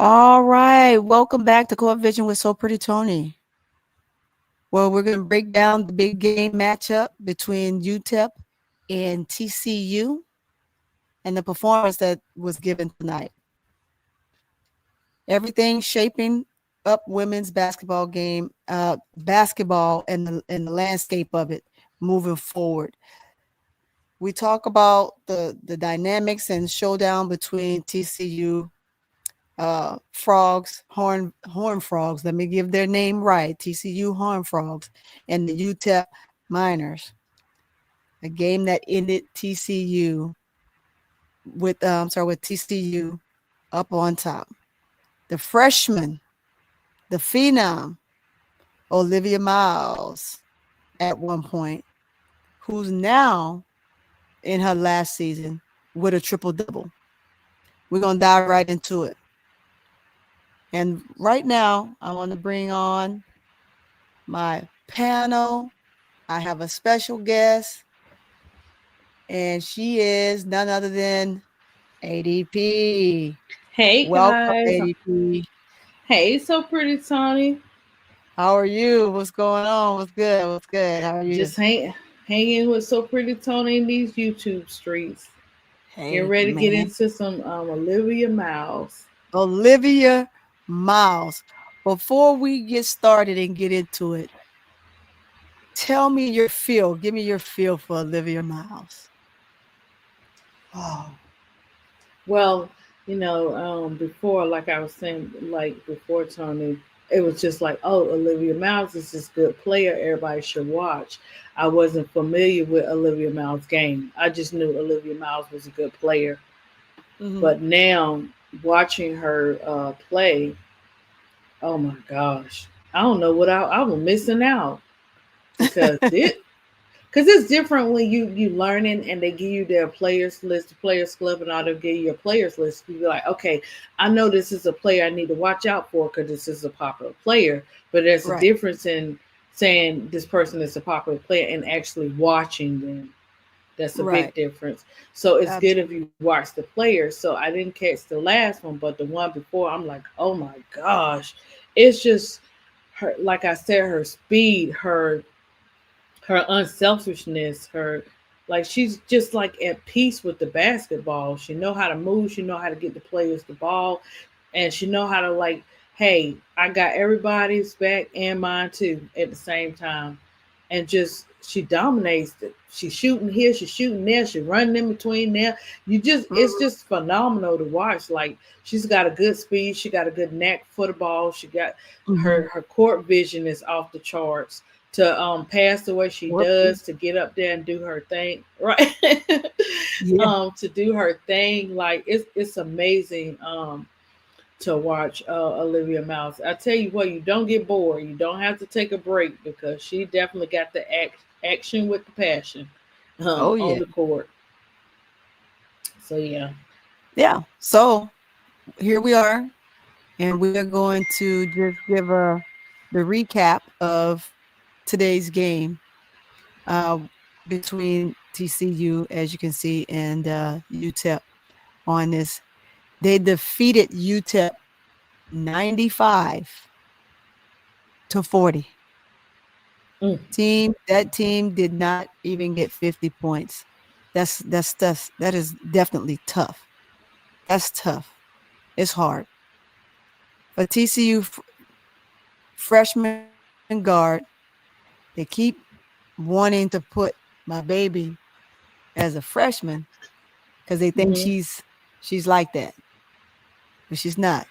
All right, welcome back to Court Vision with So Pretty Tony. Well, we're going to break down the big game matchup between UTEP and TCU and the performance that was given tonight. Everything shaping up women's basketball game, basketball and the landscape of it moving forward. We talk about the dynamics and showdown between TCU frogs, horn frogs. Let me give their name right. TCU horn frogs and the UTEP Miners. A game that ended TCU with TCU up on top. The freshman, the phenom, Olivia Miles, at one point, who's now in her last season with a triple double. We're gonna dive right into it. And right now, I want to bring on my panel. I have a special guest, and she is none other than ADP. Hey Welcome, guys. ADP. Hey, so pretty Tony. How are you? What's going on? What's good? What's good? How are you? Just hanging with so pretty Tony in these YouTube streets. Getting Hey, ready to get man. into some Olivia Miles. Olivia Miles. Before we get started and get into it, tell me your feel. Give me your feel for Olivia Miles. Oh. Well, before, like I was saying, like before Tony, it was just like, oh, Olivia Miles is this good player. Everybody should watch. I wasn't familiar with Olivia Miles' game. I just knew Olivia Miles was a good player. Mm-hmm. But now watching her play, oh my gosh, I don't know what I was missing out because it's different when you learning and they give you their players list, the players club, and all they'll give you a players list. You be like, okay, I know this is a player I need to watch out for because this is a popular player. But there's a Right. difference in saying this person is a popular player and actually watching them. That's a big Right. difference. So it's good if Absolutely. you watch the players. So I didn't catch the last one, but the one before, I'm like, oh my gosh, it's just her. Like I said, her speed, her unselfishness, her like she's just like at peace with the basketball. She know how to move. She know how to get the players the ball, and she know how to like, hey, I got everybody's back and mine too at the same time, and just she dominates it. She's shooting here, she's shooting there, she running in between there. It's Mhm. just phenomenal to watch. Like she's got a good speed, she got a good knack for the ball. She got Mhm. her court vision is off the charts to pass the way she Whoopsie. does, to get up there and do her thing, right? Yeah. To do her thing, like it's amazing to watch Olivia Miles. I tell you what, you don't get bored. You don't have to take a break because she definitely got the action with the passion Oh on yeah. the court. So yeah. Yeah. So here we are, and we are going to just give the recap of today's game uh, between TCU, as you can see, and UTEP on this. They defeated UTEP 95-40. Mm. That team did not even get 50 points. That is definitely tough. That's tough. It's hard. For TCU freshman guard, they keep wanting to put my baby as a freshman because they think Hmm. she's like that, but she's not.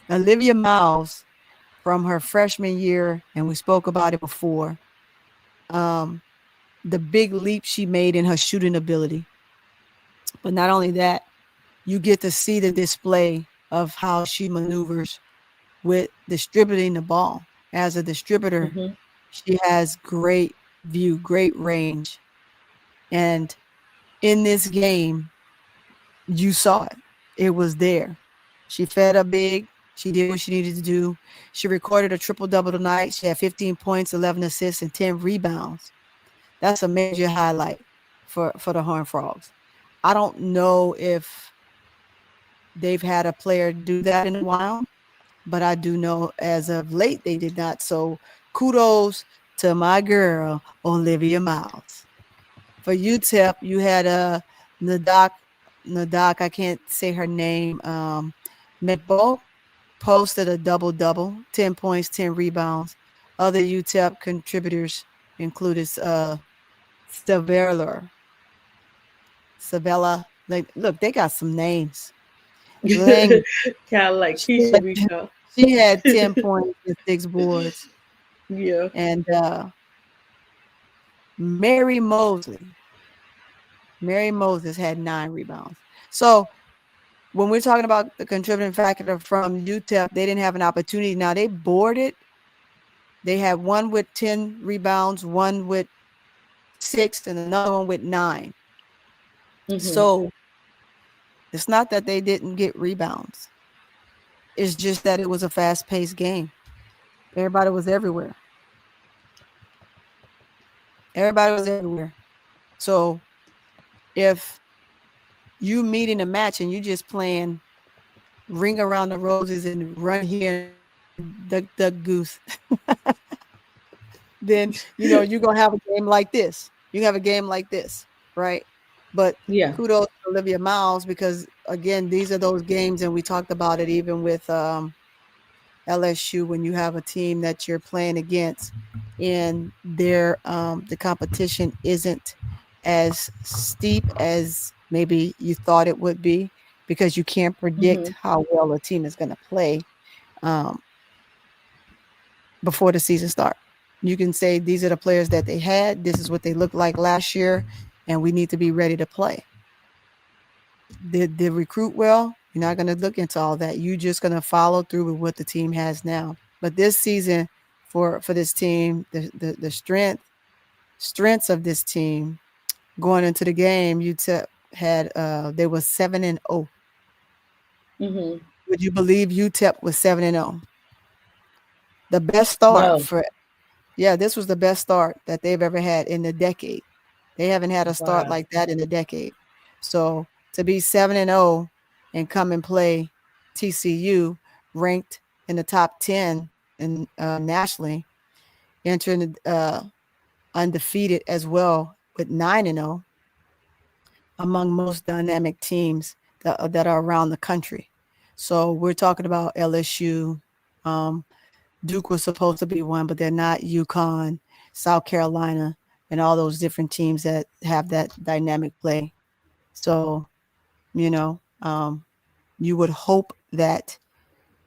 Olivia Miles, from her freshman year, and we spoke about it before, um, the big leap she made in her shooting ability. But not only that, you get to see the display of how she maneuvers with distributing the ball. As a distributor, Hmm. she has great view, great range. And in this game, you saw it. It was there. She fed up big. She did what she needed to do. She recorded a triple double tonight. She had 15 points, 11 assists, and 10 rebounds. That's a major highlight for the Horned Frogs. I don't know if they've had a player do that in a while. but I do know as of late they did not. So kudos to my girl Olivia Miles. For UTEP, you had Nadak Nadak. I can't say her name. McBo posted a double double, 10 points, 10 rebounds. Other UTEP contributors included Staveller, Savella. Like, look, they got some names. Lang, Kind of like she Keisha had, Rico. she had 10 points and 6 boards, Yeah. and Mary Mosley. Mary Moses had 9 rebounds. So when we're talking about the contributing factor from UTEP, they didn't have an opportunity. Now they boarded. They had one with 10 rebounds, one with 6, and another one with 9. Mhm. So it's not that they didn't get rebounds. It's just that it was a fast-paced game. Everybody was everywhere. Everybody was everywhere. So if you meet in a match and you just playing ring around the roses and run here and duck duck goose, then you're gonna have a game like this. You have a game like this, right? But Yeah. kudos to Olivia Miles because again, these are those games, and we talked about it even with LSU when you have a team that you're playing against, and the competition isn't as steep as maybe you thought it would be because you can't predict Mhm. how well a team is going to play um, before the season start. You can say these are the players that they had. This is what they looked like last year, and we need to be ready to play. Did they recruit well? You're not going to look into all that. You're just going to follow through with what the team has now. But this season, for this team, the strengths of this team going into the game, UTEP had they were 7-0. Mhm. Would you believe UTEP was 7-0? The best start No. for Yeah, this was the best start that they've ever had in a decade. They haven't had a start Wow. like that in a decade. So to be 7-0 and come and play TCU, ranked in the top 10 and nationally, entering undefeated as well with 9-0 among most dynamic teams that are around the country. So we're talking about LSU. Um, Duke was supposed to be one, but they're not. UConn, South Carolina, and all those different teams that have that dynamic play. So, you know, you would hope that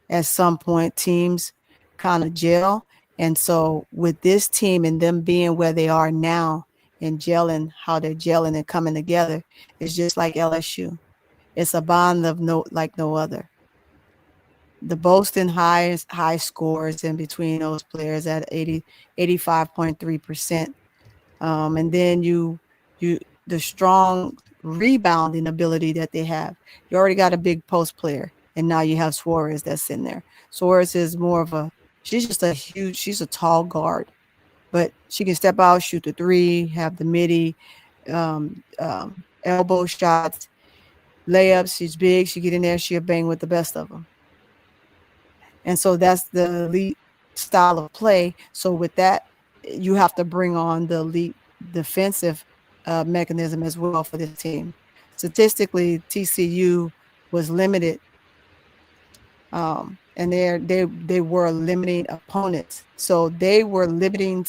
at some point teams kind of gel. And so, with this team and them being where they are now and gelling, how they're gelling and coming together, it's just like LSU. It's a bond of no other. The boasting high scores in between those players at 85.3%. And then you the strong rebounding ability that they have. You already got a big post player, and now you have Suarez that's in there. Suarez is more of she's a tall guard, but she can step out, shoot the three, have the midi, elbow shots, layups. She's big. She get in there, she'll bang with the best of them. And so that's the elite style of play. So with that, you have to bring on the elite defensive mechanism as well for this team. Statistically, TCU was limited, and they were limiting opponents. So they were limiting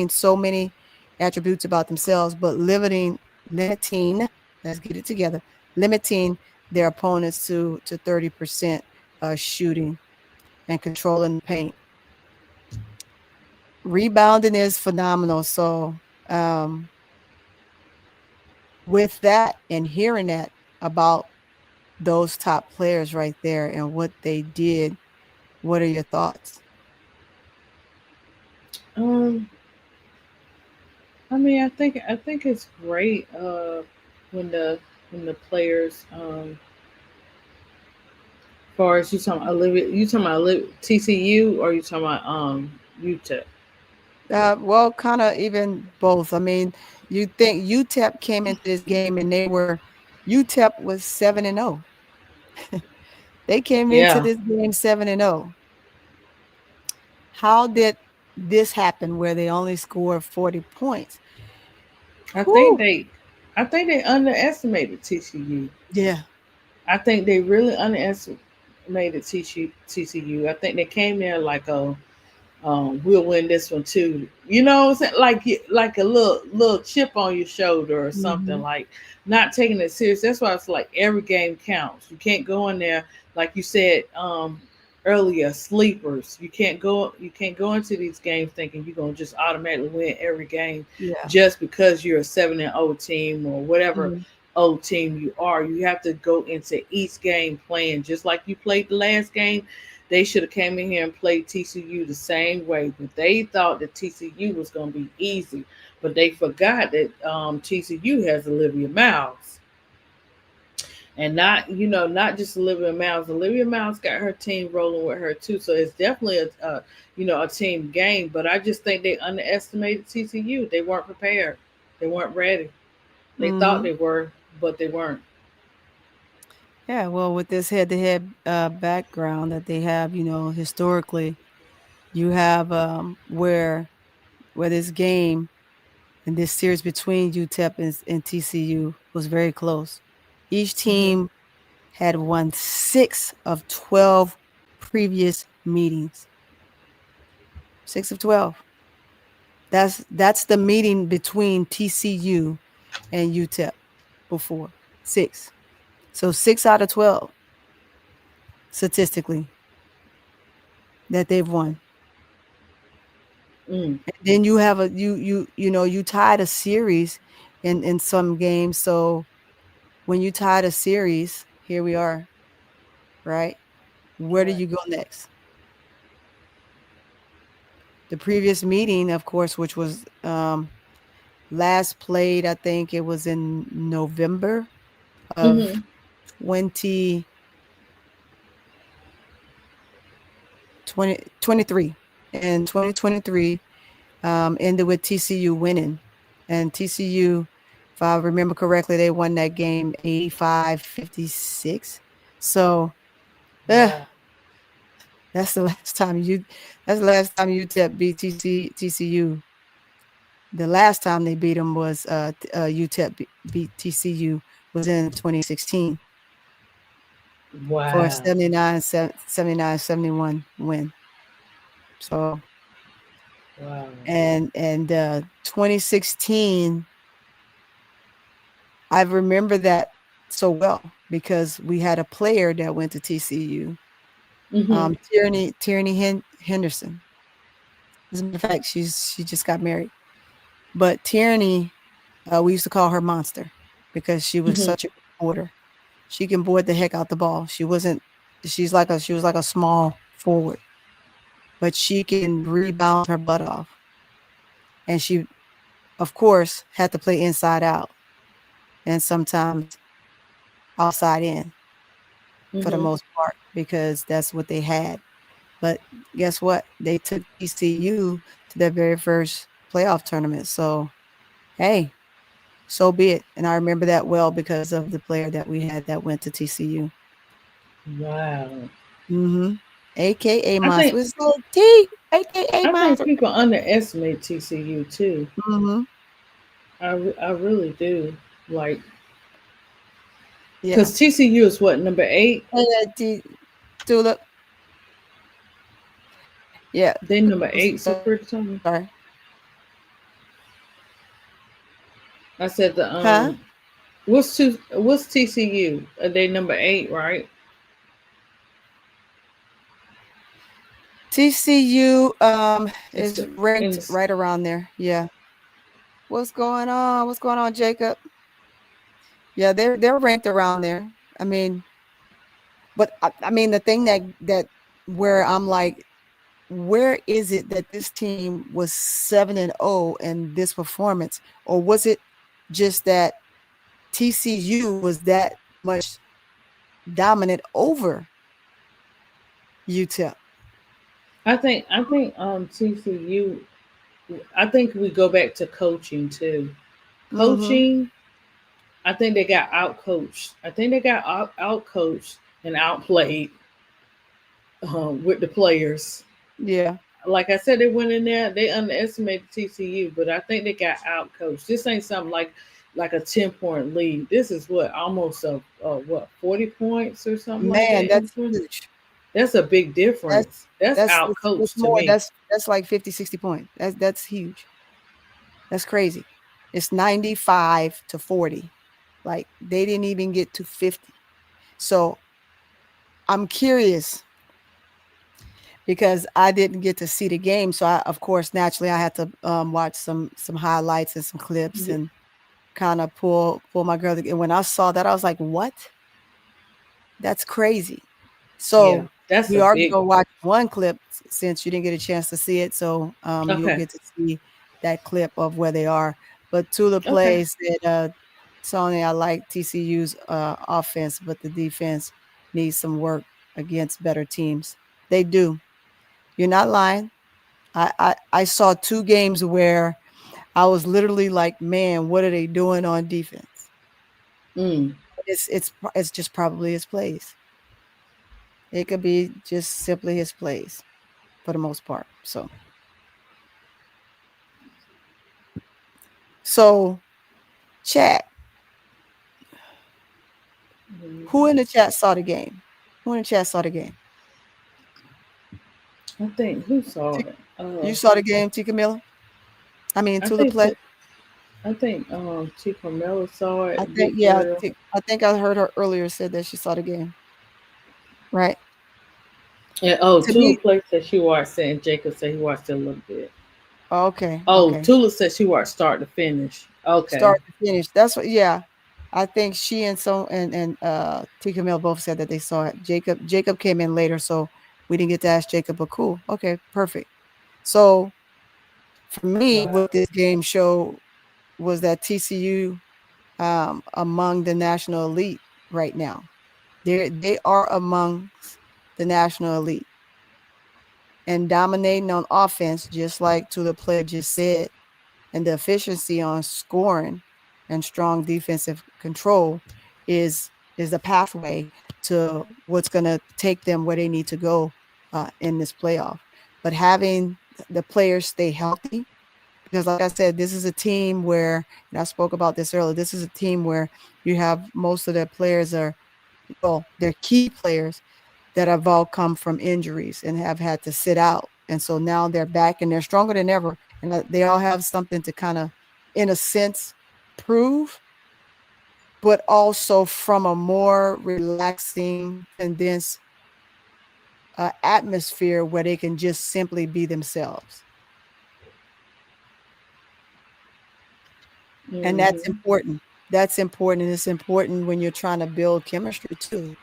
so many attributes about themselves, but limiting. Let's get it together. Limiting their opponents to 30% shooting and controlling the paint. Rebounding is phenomenal. So, with that and hearing that about those top players right there and what they did, what are your thoughts? Um. I mean, I think it's great. When the players, far as you talking about TCU or you talking about UTEP? Well, kind of even both. I mean, you think UTEP came into this game and UTEP was 7-0. They came into Yeah, this game 7-0. How did this happen where they only scored 40 points? I think Whew. they, I think they underestimated TCU. Yeah. I think they really underestimated TCU. I think they came there like, oh, we'll win this one too. You know what I'm saying? Like a little chip on your shoulder or something, Hmm. like not taking it serious. That's why it's like every game counts. You can't go in there like you said earlier, sleepers. You can't go into these games thinking you're gonna just automatically win every game Yeah. just because you're a 7-0 team or whatever Mhm. old team you are. You have to go into each game playing just like you played the last game. They should have came in here and played TCU the same way, but they thought that TCU was going to be easy. But they forgot that TCU has Olivia Miles, and not just Olivia Miles. Olivia Miles got her team rolling with her too, so it's definitely a team game. But I just think they underestimated TCU. They weren't prepared. They weren't ready. They thought Mhm. they were, but they weren't. Yeah, well, with this head-to-head background that they have, historically, you have where this game and this series between UTEP and TCU was very close. Each Hmm. team had won 6 of 12 previous meetings. 6 of 12. That's the meeting between TCU and UTEP before. Six. So 6 out of 12 statistically that they've won. Mm. And then you have you tied a series in some games. So when you tied a series, here we are, right? Where do Right. you go next? The previous meeting, of course, which was last played, I think it was in November of Hmm. 20 2023. And 2023 ended with TCU winning. And TCU, if I remember correctly, they won that game 85-56. So uh, Wow. that's the last time you that's the last time UTEP beat TCU. The last time they beat them was UTEP beat TCU was in 2016 for a Wow. 79-71 win. So Wow. and 2016, I remember that so well because we had a player that went to TCU, Hmm. Tierney Henderson. As a matter of fact, she just got married. But Tierney, we used to call her Monster because she was Hmm. such a good boarder. She can board the heck out the ball. She was like a small forward, but she can rebound her butt off. And she, of course, had to play inside out and sometimes outside in for the Hmm. most part because that's what they had. But guess what? They took TCU to their very first playoff tournament. So, hey, so be it. And I remember that well because of the player that we had that went to TCU. Wow. Mm-hmm. AKA I Monster. think It's like T, AKA I think Monster. people underestimate TCU too. Mm-hmm. I really do. Like, Yeah. because TCU is what, number 8? Tulip. Yeah. They number I'm 8 sorry. super something. I said the Huh? what's TCU? Are they number 8, right? TCU It's is ranked in the, right around there. Yeah. What's going on? What's going on, Jacob? Yeah, they're ranked around there. I mean, but I mean the thing that where I'm like, where is it that this team was 7-0 and this performance, or was it just that TCU was that much dominant over UTEP? I think TCU, I think we go back to coaching too. Mm-hmm. Coaching, I think they got out coached. I think they got out coached and outplayed with the players. Yeah. Like I said, they went in there, they underestimated TCU, but I think they got out coached. This ain't something like a 10-point lead. This is what almost what 40 points or something like Man, that in that's between. huge. That's a big That's difference. That's out it's coached to more. me. That's like 50, 60 points. That's huge. That's crazy. It's 95 to 40. Like they didn't even get to 50. So I'm curious because I didn't get to see the game. So I, of course, naturally I had to watch some highlights and some clips Yeah, and kind of pull my girl. And when I saw that, I was like, what? That's crazy. yeah, So that's we a are big gonna one. watch one clip since you didn't get a chance to see it. So you'll Okay, get to see that clip of where they are. But Tula okay. plays said, Tony, I like TCU's offense, but the defense needs some work against better teams. They do. You're not lying. I saw two games where I was literally like, man, what are they doing on defense? Mm, It's just probably his plays. It could be just simply his plays for the most part. So chat, who in the chat saw the game? Who in the chat saw the game? I think who saw T- it? You saw the game, T. Camilla? I mean, I Tula think play. I think Chico Mello saw I it. think Big yeah. girl. I think I heard her earlier said that she saw the game. Right. And To Tula me, Play said she watched it, and Jacob said he watched it a little bit. okay, Oh, okay. Tula said she watched start to finish. Okay. Start to finish. That's what. Yeah, I think she and T. Camille both said that they saw it. Jacob came in later, so we didn't get to ask Jacob. But cool. Okay, perfect. So for me, what this game showed was that TCU among the national elite right now. They are amongst the national elite and dominating on offense, just like to the player just said, and the efficiency on scoring and strong defensive control is the pathway to what's going to take them where they need to go in this playoff. But having the players stay healthy, because like I said, this is a team where, and I spoke about this earlier, this is a team where you have most of their players are, well, they're key players that have all come from injuries and have had to sit out. And so now they're back and they're stronger than ever. And they all have something to kind of, in a sense, prove, but also from a more relaxing, condensed atmosphere where they can just simply be themselves. And that's Hmm. important. That's important. And it's important when you're trying to build chemistry too.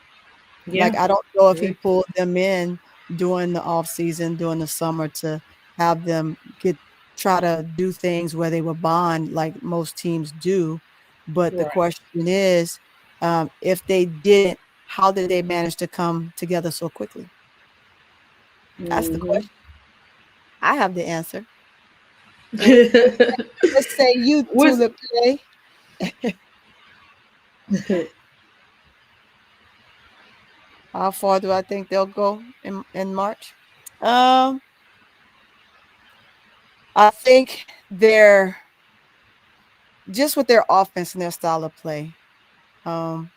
Yeah. Like I don't know if he Very. pulled them in during the off season, during the summer to have them try to do things where they would bond like most teams do. But the Right. question is, if they didn't, how did they manage to come together so quickly? That's the Hmm. question. I have the answer. What say you, What's Tulip Play? How far do I think they'll go in March? Um, I think they're just with their offense and their style of play. Um,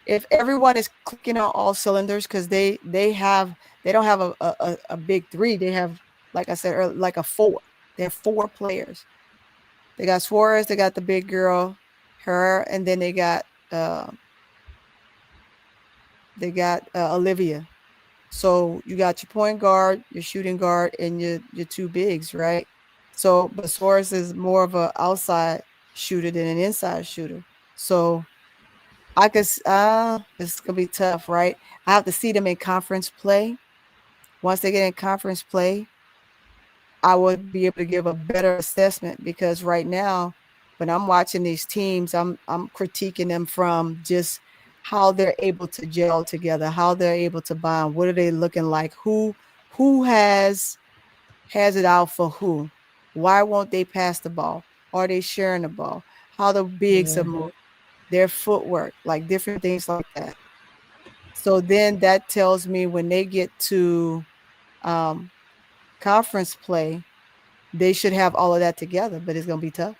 if everyone is clicking on all cylinders, because they don't have a big three. They have, like I said earlier, like a four. They're four players. They got Suarez, they got the big girl, her, and then uh they got Olivia. So you got your point guard, your shooting guard, and your two bigs, right? So, but Suarez is more of a outside shooter than an inside shooter. So it's gonna be tough, right? I have to see them in conference play. Once they get in conference play, I would be able to give a better assessment because right now, when I'm watching these teams, I'm critiquing them from just how they're able to gel together, how they're able to bond, what are they looking like, who has it out for who, why won't they pass the ball, are they sharing the ball, how the bigs are Mhm. moving, their footwork, like different things like that. So then that tells me when they get to um, conference play, they should have all of that together, but it's gonna be tough.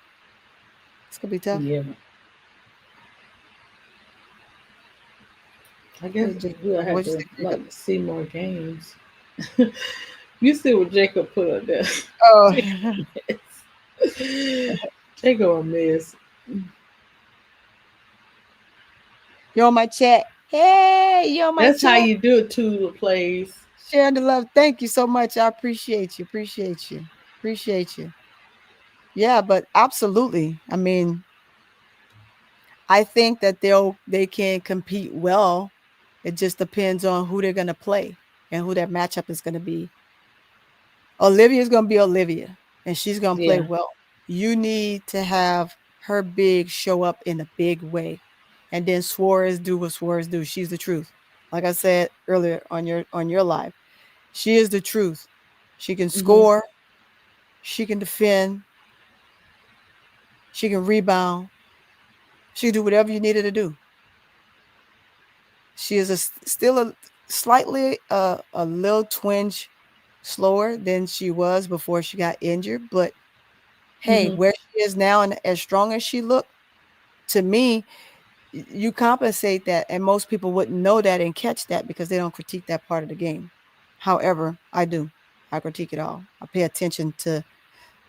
It's gonna be tough. Yeah, I guess we'll have What'd you to say, like Jacob? see more games. You see what Jacob put up there? Oh, Jacob a mess. Jacob a mess. you're on my chat. Hey, you're on my That's how chat. you do it to the plays. Sharing the love. Thank you so much. I appreciate you. Appreciate you. Appreciate you. Yeah, but absolutely. I mean, I think that they can compete well. It just depends on who they're gonna play and who that matchup is gonna be. Olivia's gonna be Olivia, and she's gonna play Yeah. well. You need to have her big show up in a big way, and then Suarez do what Suarez do. She's the truth. Like I said earlier on your live, she is the truth. She can Mhm. score, she can defend, she can rebound, she can do whatever you need her to do. She is still a slightly a little twinge slower than she was before she got injured, but hey, Mhm. where she is now and as strong as she looked, to me, you compensate that, and most people wouldn't know that and catch that because they don't critique that part of the game. However, I do. I critique it all. I pay attention to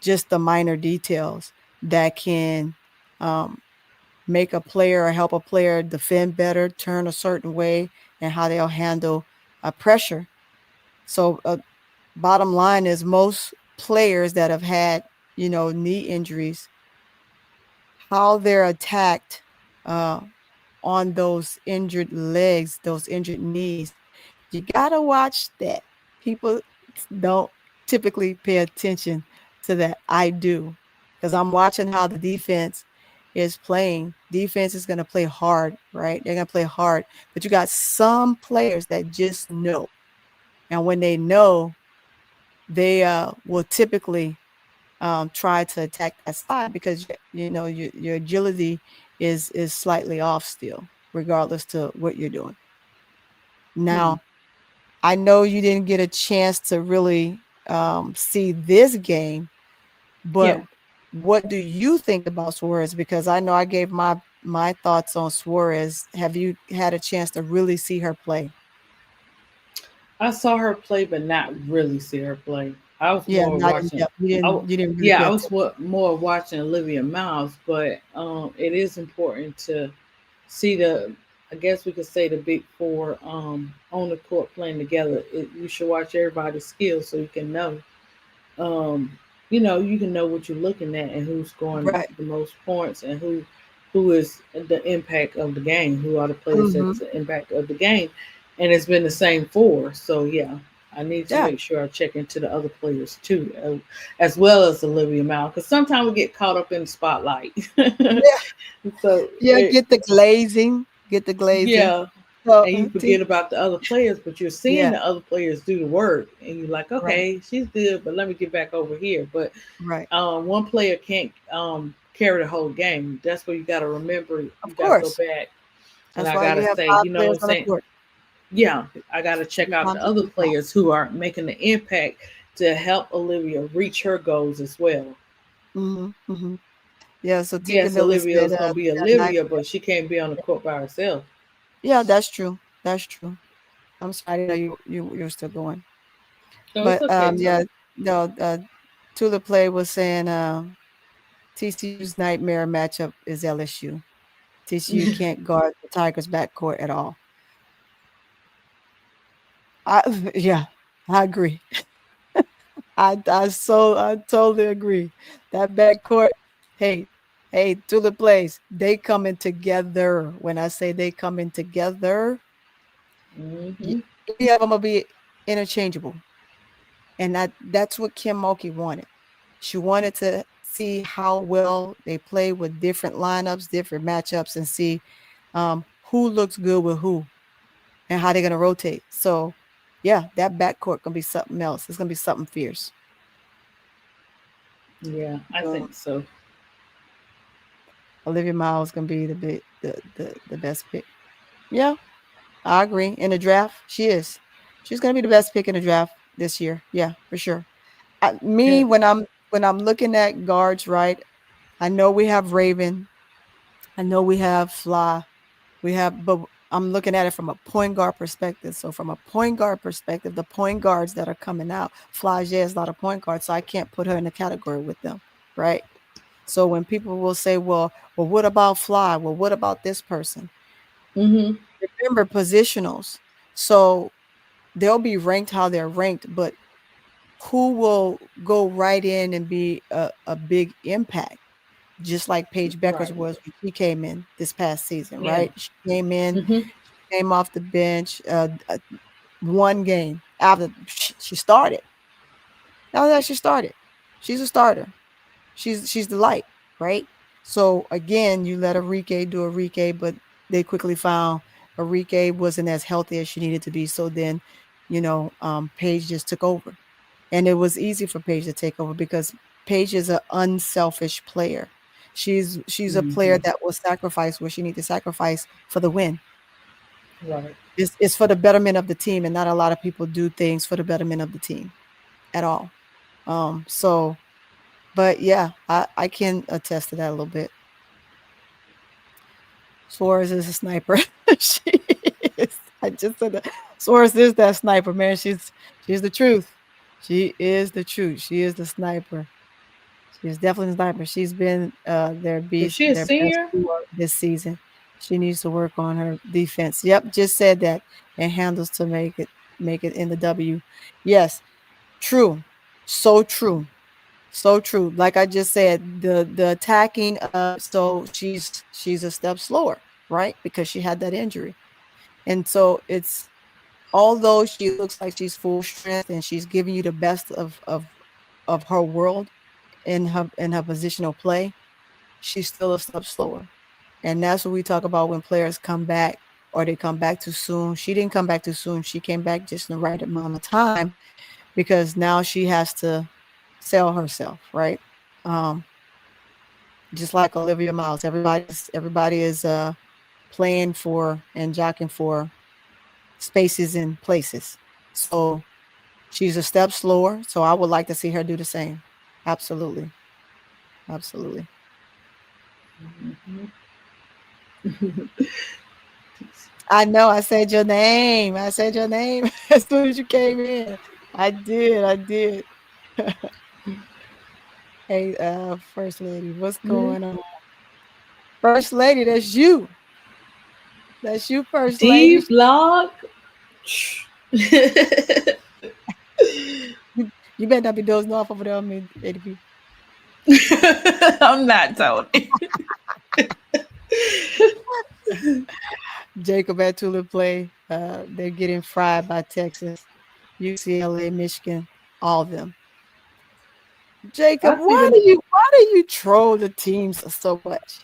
just the minor details that can um, make a player or help a player defend better, turn a certain way, and how they'll handle pressure. So, bottom line is most players that have had, knee injuries, how they're attacked uh, on those injured legs, those injured knees. You gotta watch that. People don't typically pay attention to that. I do, because I'm watching how the defense is playing. Defense is gonna play hard, right? They're gonna play hard, but you got some players that just know, and when they know, they will typically try to attack that side because your agility is slightly off still, regardless to what you're doing. Hmm. Now, I know you didn't get a chance to really see this game, but Yeah. what do you think about Suarez? Because I know I gave my thoughts on Suarez. Have you had a chance to really see her play? I saw her play, but not really see her play. I was Yeah, more not in watching. depth. You I, didn't w- you didn't really yeah, pay I was attention. more watching Olivia Miles, but it is important to see the. I guess we could say the big four on the court playing together. You should watch everybody's skills so you can know. Um, you can know what you're looking at and who's scoring Right. the most points and who is the impact of the game, who are the players Hmm. that's the impact of the game, and it's been the same for. So yeah, I need to Yeah. make sure I check into the other players too, as well as Olivia Mao, because sometimes we get caught up in the spotlight. Yeah. So Yeah. Get the glazing. yeah, So, and you forget about the other players, but you're seeing yeah. the other players do the work, and you're like, Right. okay, she's good, but let me get back over here. But Right. one player can't carry the whole game. That's where you got to remember. You Of got to go course. back, and That's I why got you to have say, five you know what players I'm on the saying? court. Yeah, I got to check out Sometimes the it other can be five. players who are making the impact to help Olivia reach her goals as well. Mhm, mhm. Yeah, so Tika Yes, Miller Olivia said, is going to be that night. Olivia, but she can't be on the court by herself. Yeah, that's true. That's true. I'm sorry, I didn't know you were still going. No, it's But, okay. yeah, no, Tula Play was saying, TCU's nightmare matchup is LSU. TCU can't guard the Tigers' backcourt at all. I yeah, I agree. I totally agree. That backcourt, hey, hey, Tulip Plays, they coming together. When I say they coming together, Hmm. any of them will be interchangeable. And that's what Kim Mulkey wanted. She wanted to see how well they play with different lineups, different matchups, and see who looks good with who and how they're gonna rotate. So yeah, that backcourt gonna be something else. It's gonna be something fierce. Yeah, I think Um, so. Olivia Miles gonna be the big the best pick. Yeah, I agree. In the draft, she is. She's gonna be the best pick in the draft this year. Yeah, for sure. Me, Yeah. when I'm looking at guards, right? I know we have Raven. I know we have Fly. But I'm looking at it from a point guard perspective. So from a point guard perspective, the point guards that are coming out, Flage is not a point guard, so I can't put her in the category with them, right? So when people will say, well, what about Fly? Well, what about this person? Mhm. Remember positionals. So they'll be ranked how they're ranked, but who will go right in and be a big impact, just like Paige Beckers Right. was when she came in this past season, Yeah. right? She came in, Mhm. came off the bench, one game after she started. Now that she started, she's a starter. She's the light, right? So again, you let Enrique do Enrique, but they quickly found Enrique wasn't as healthy as she needed to be. So then, Paige just took over, and it was easy for Paige to take over because Paige is an unselfish player. She's a player Mhm. that will sacrifice where she needs to sacrifice for the win. Right. It's for the betterment of the team, and not a lot of people do things for the betterment of the team at all. So, but yeah, I can attest to that a little bit. Suarez is a sniper. She is. I just said that. Suarez is that sniper, man. She's the truth. She is the truth. She is the sniper. She is definitely the sniper. She's been their Is beast, she a their best senior? scorer this season. She needs to work on her defense. Yep, just said that. And handles to make it in the W. Yes, true. So true. So true. Like I just said, the attacking so she's a step slower, right? Because she had that injury. And so it's although she looks like she's full strength and she's giving you the best of her world in her positional play, she's still a step slower. And that's what we talk about when players come back or they come back too soon. She didn't come back too soon. She came back just in the right amount of time because now she has to sell herself, right? Um, just like Olivia Miles, everybody is playing for and jockeying for spaces and places. So she's a step slower. So I would like to see her do the same. Absolutely. Absolutely. I know I said your name. I said your name as soon as you came in. I did. I did. Hey, First Lady, what's Mhm. going on? First Lady, that's you. That's you, First D Lady. block. You better not be dozing off over there on me, ADP. I'm not Tony. Jacob at Tulip Play. They're getting fried by Texas, UCLA, Michigan, all of them. Jacob, I see why them. do you troll the teams so much?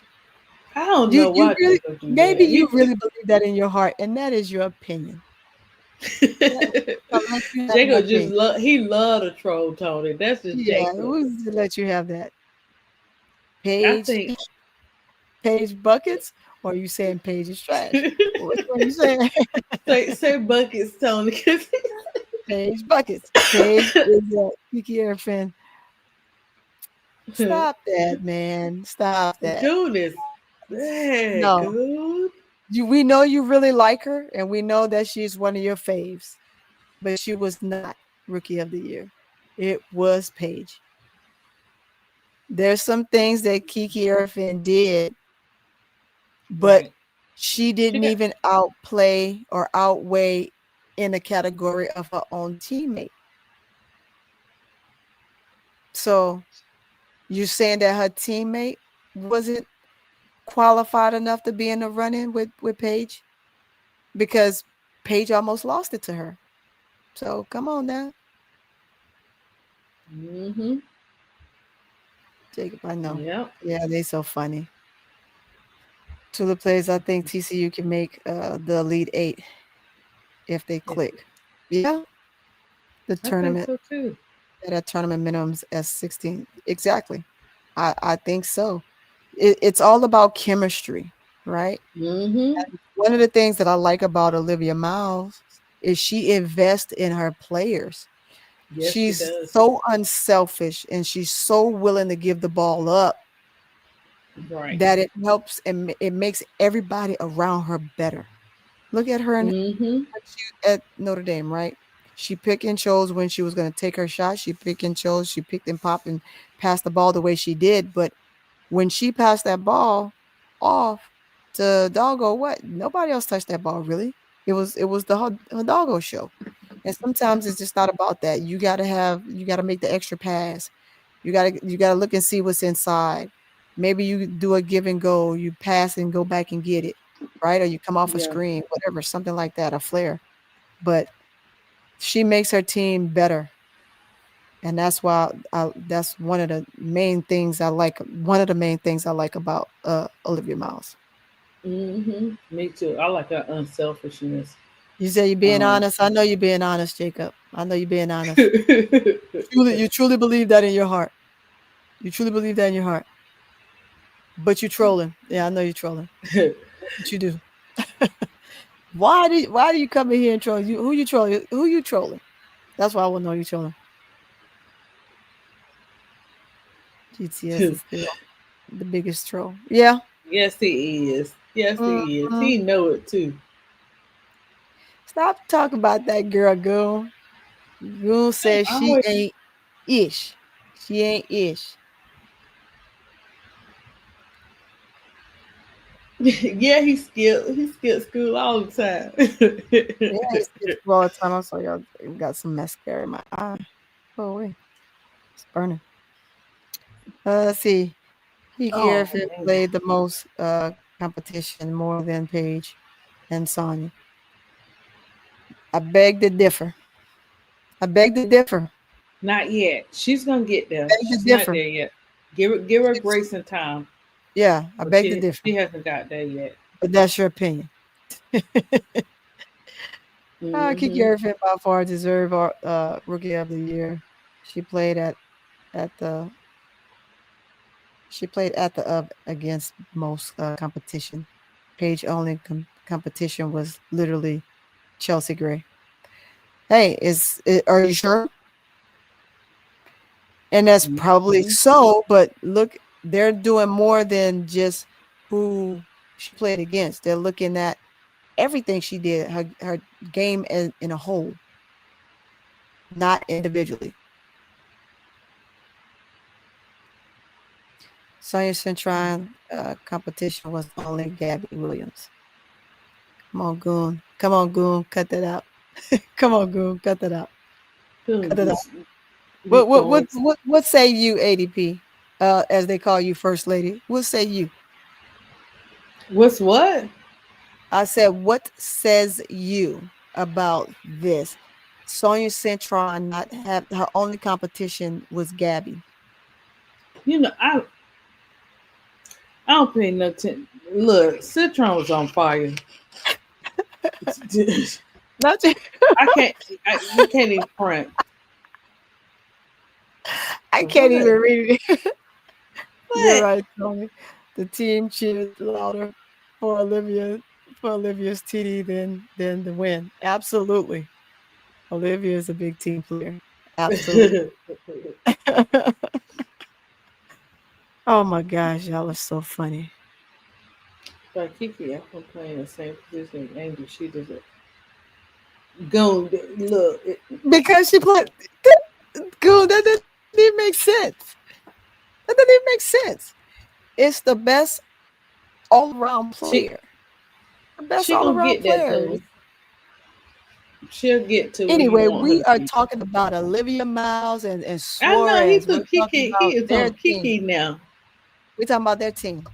I don't You know you why really Jacob do maybe that. you really believe that in your heart, and that is your opinion. Let, I'll let you have that Jacob just opinion. love to troll Tony. That's just Yeah, Jacob. we'll just let you have that. I Page think Page buckets, or you saying Page is trash? Which one you saying? say buckets, Tony. Page buckets. Page is a Kiki Airfin. Stop that, man. Stop that. June is bad, No. good. We know you really like her, and we know that she's one of your faves, but she was not Rookie of the Year. It was Paige. There's some things that Kiki Erfin did, but Right. she She didn't got even outplay or outweigh in a category of her own teammate. So you saying that her teammate wasn't qualified enough to be in the run-in with Paige? Because Paige almost lost it to her. So come on now, mm-hmm. Jacob. I know. Yep. Yeah, they so funny. Tulip plays. I think TCU can make the Elite Eight if they If click. Yeah, the I think tournament so too. at tournament minimums as 16. Exactly. I think so. It's all about chemistry. right? Mhm. And one of the things that I like about Olivia Miles is she invests in her players. Yes, she She's does. so unselfish and she's so willing to give the ball up Right. that it helps and it makes everybody around her better. Look at her Mhm. when she at Notre Dame, right? She picked and chose when she was going to take her shot. She picked and chose. She picked and popped and passed the ball the way she did. But when she passed that ball off to Doggo, what? Nobody else touched that ball really. It was the Hidalgo show. And sometimes it's just not about that. You gotta make the extra pass. You gotta look and see what's inside. Maybe you do a give and go. You pass and go back and get it, right? Or you come off a Yeah. screen, whatever, something like that, a flare. But she makes her team better, and that's one of the main things I like. One of the main things I like about Olivia Miles. Mhm. Me too. I like her unselfishness. You say you're being Um. honest. I know you're being honest, Jacob. I know you're being honest. You truly believe that in your heart. You truly believe that in your heart. But you trolling. Yeah, I know you're trolling. That's what you do. Why do you come in here and troll? Who you trolling? Who you trolling? That's why I want to know you trolling. GTS is still the biggest troll. Yeah. Yes, he is. Yes, he is. Mhm. He know it too. Stop talking about that girl, Goon. Goon says I she always. ain't ish. She ain't ish. Yeah, he skipped school all the time. Yeah, he skips school all the time. I saw y'all got some mascara in my eye. Oh wait, it's burning. Let's see. Kiki Oh Irvin man. played the most competition, more than Paige and Sonya. I beg to differ. I beg to differ. Not yet. She's gonna get there. Beg to She's not differ. there yet. Give her She's- grace and time. Yeah, I But beg to she differ. hasn't got there yet. But that's your opinion. Kiki Hmm. Irvin by far deserved our Rookie of the Year. She played at the she played at the against most competition. Paige only competition was literally Chelsea Gray. Hey, are you sure? And that's probably so, but look, they're doing more than just who she played against. They're looking at everything she did, her game in a whole, not individually. Sonia Centron competition was only Gabby Williams. Come on, Goon. Come on, Goon. Cut that out. Come on, Goon. Cut that out. Gonna Cut it out. be What going. what what say you, ADP? As they call you, First Lady. What say you? What's what? I said, what says you about this? Sonia Centron not have her only competition was Gabby. You know, I don't pay no attention. Look, Citron was on fire. Not you. I can't. You can't even front. I can't What? even read it. You're What? right, Tony. The team cheered louder for Olivia's TD than the win. Absolutely. Olivia is a big team player. Absolutely. Oh my gosh, y'all are so funny. But Kiki, I'm playing the same position as Angel. She doesn't go. Look, Because she played Goon, that doesn't even make sense. That doesn't even make sense. It's the best all around she player. The best she all gonna around get that player. though. She'll get to where you Anyway, want her we to are be. talking about Olivia Miles and I know he Suarez. We're put talking Kiki. about He is their on team. Kiki now. We're talking about their team.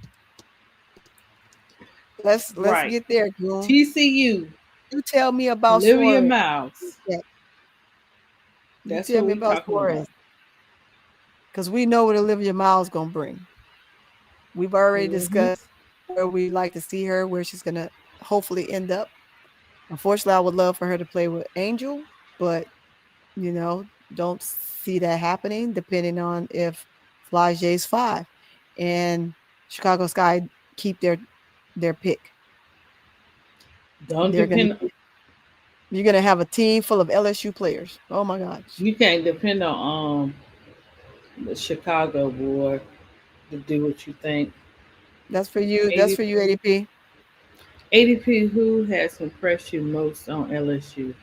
Let's Right. get there, Goon. TCU. You tell me about Olivia Suarez. Miles. Yeah, you That's tell what me we about talking Suarez. about. Because we know what Olivia Miles gonna bring. We've already Hmm. discussed where we'd like to see her, where she's gonna hopefully end up. Unfortunately, I would love for her to play with Angel, but don't see that happening depending on if Flage's 5 and Chicago Sky keep their pick. Don't They're gonna depend. you're gonna have a team full of LSU players. Oh my gosh. You can't depend on the Chicago boy to do what you think. That's for you. That's for you, 80, ADP. ADP, who has impressed you most on LSU?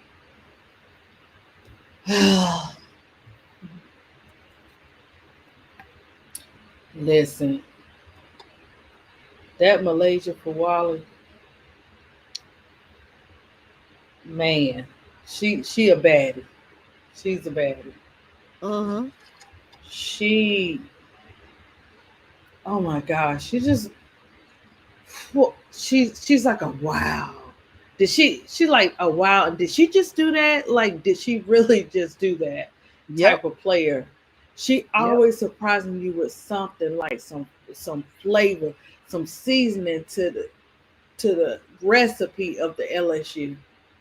Listen, that Malaysia Fawali, man, she a baddie. She's a baddie. Mm-hmm. She, oh my gosh, she's like a wow. Did she like a wow? Did she just do that? Like, did she really just do that? Yep. Type of player. She Yep. always surprising you with something like some flavor, some seasoning to the recipe of the LSU.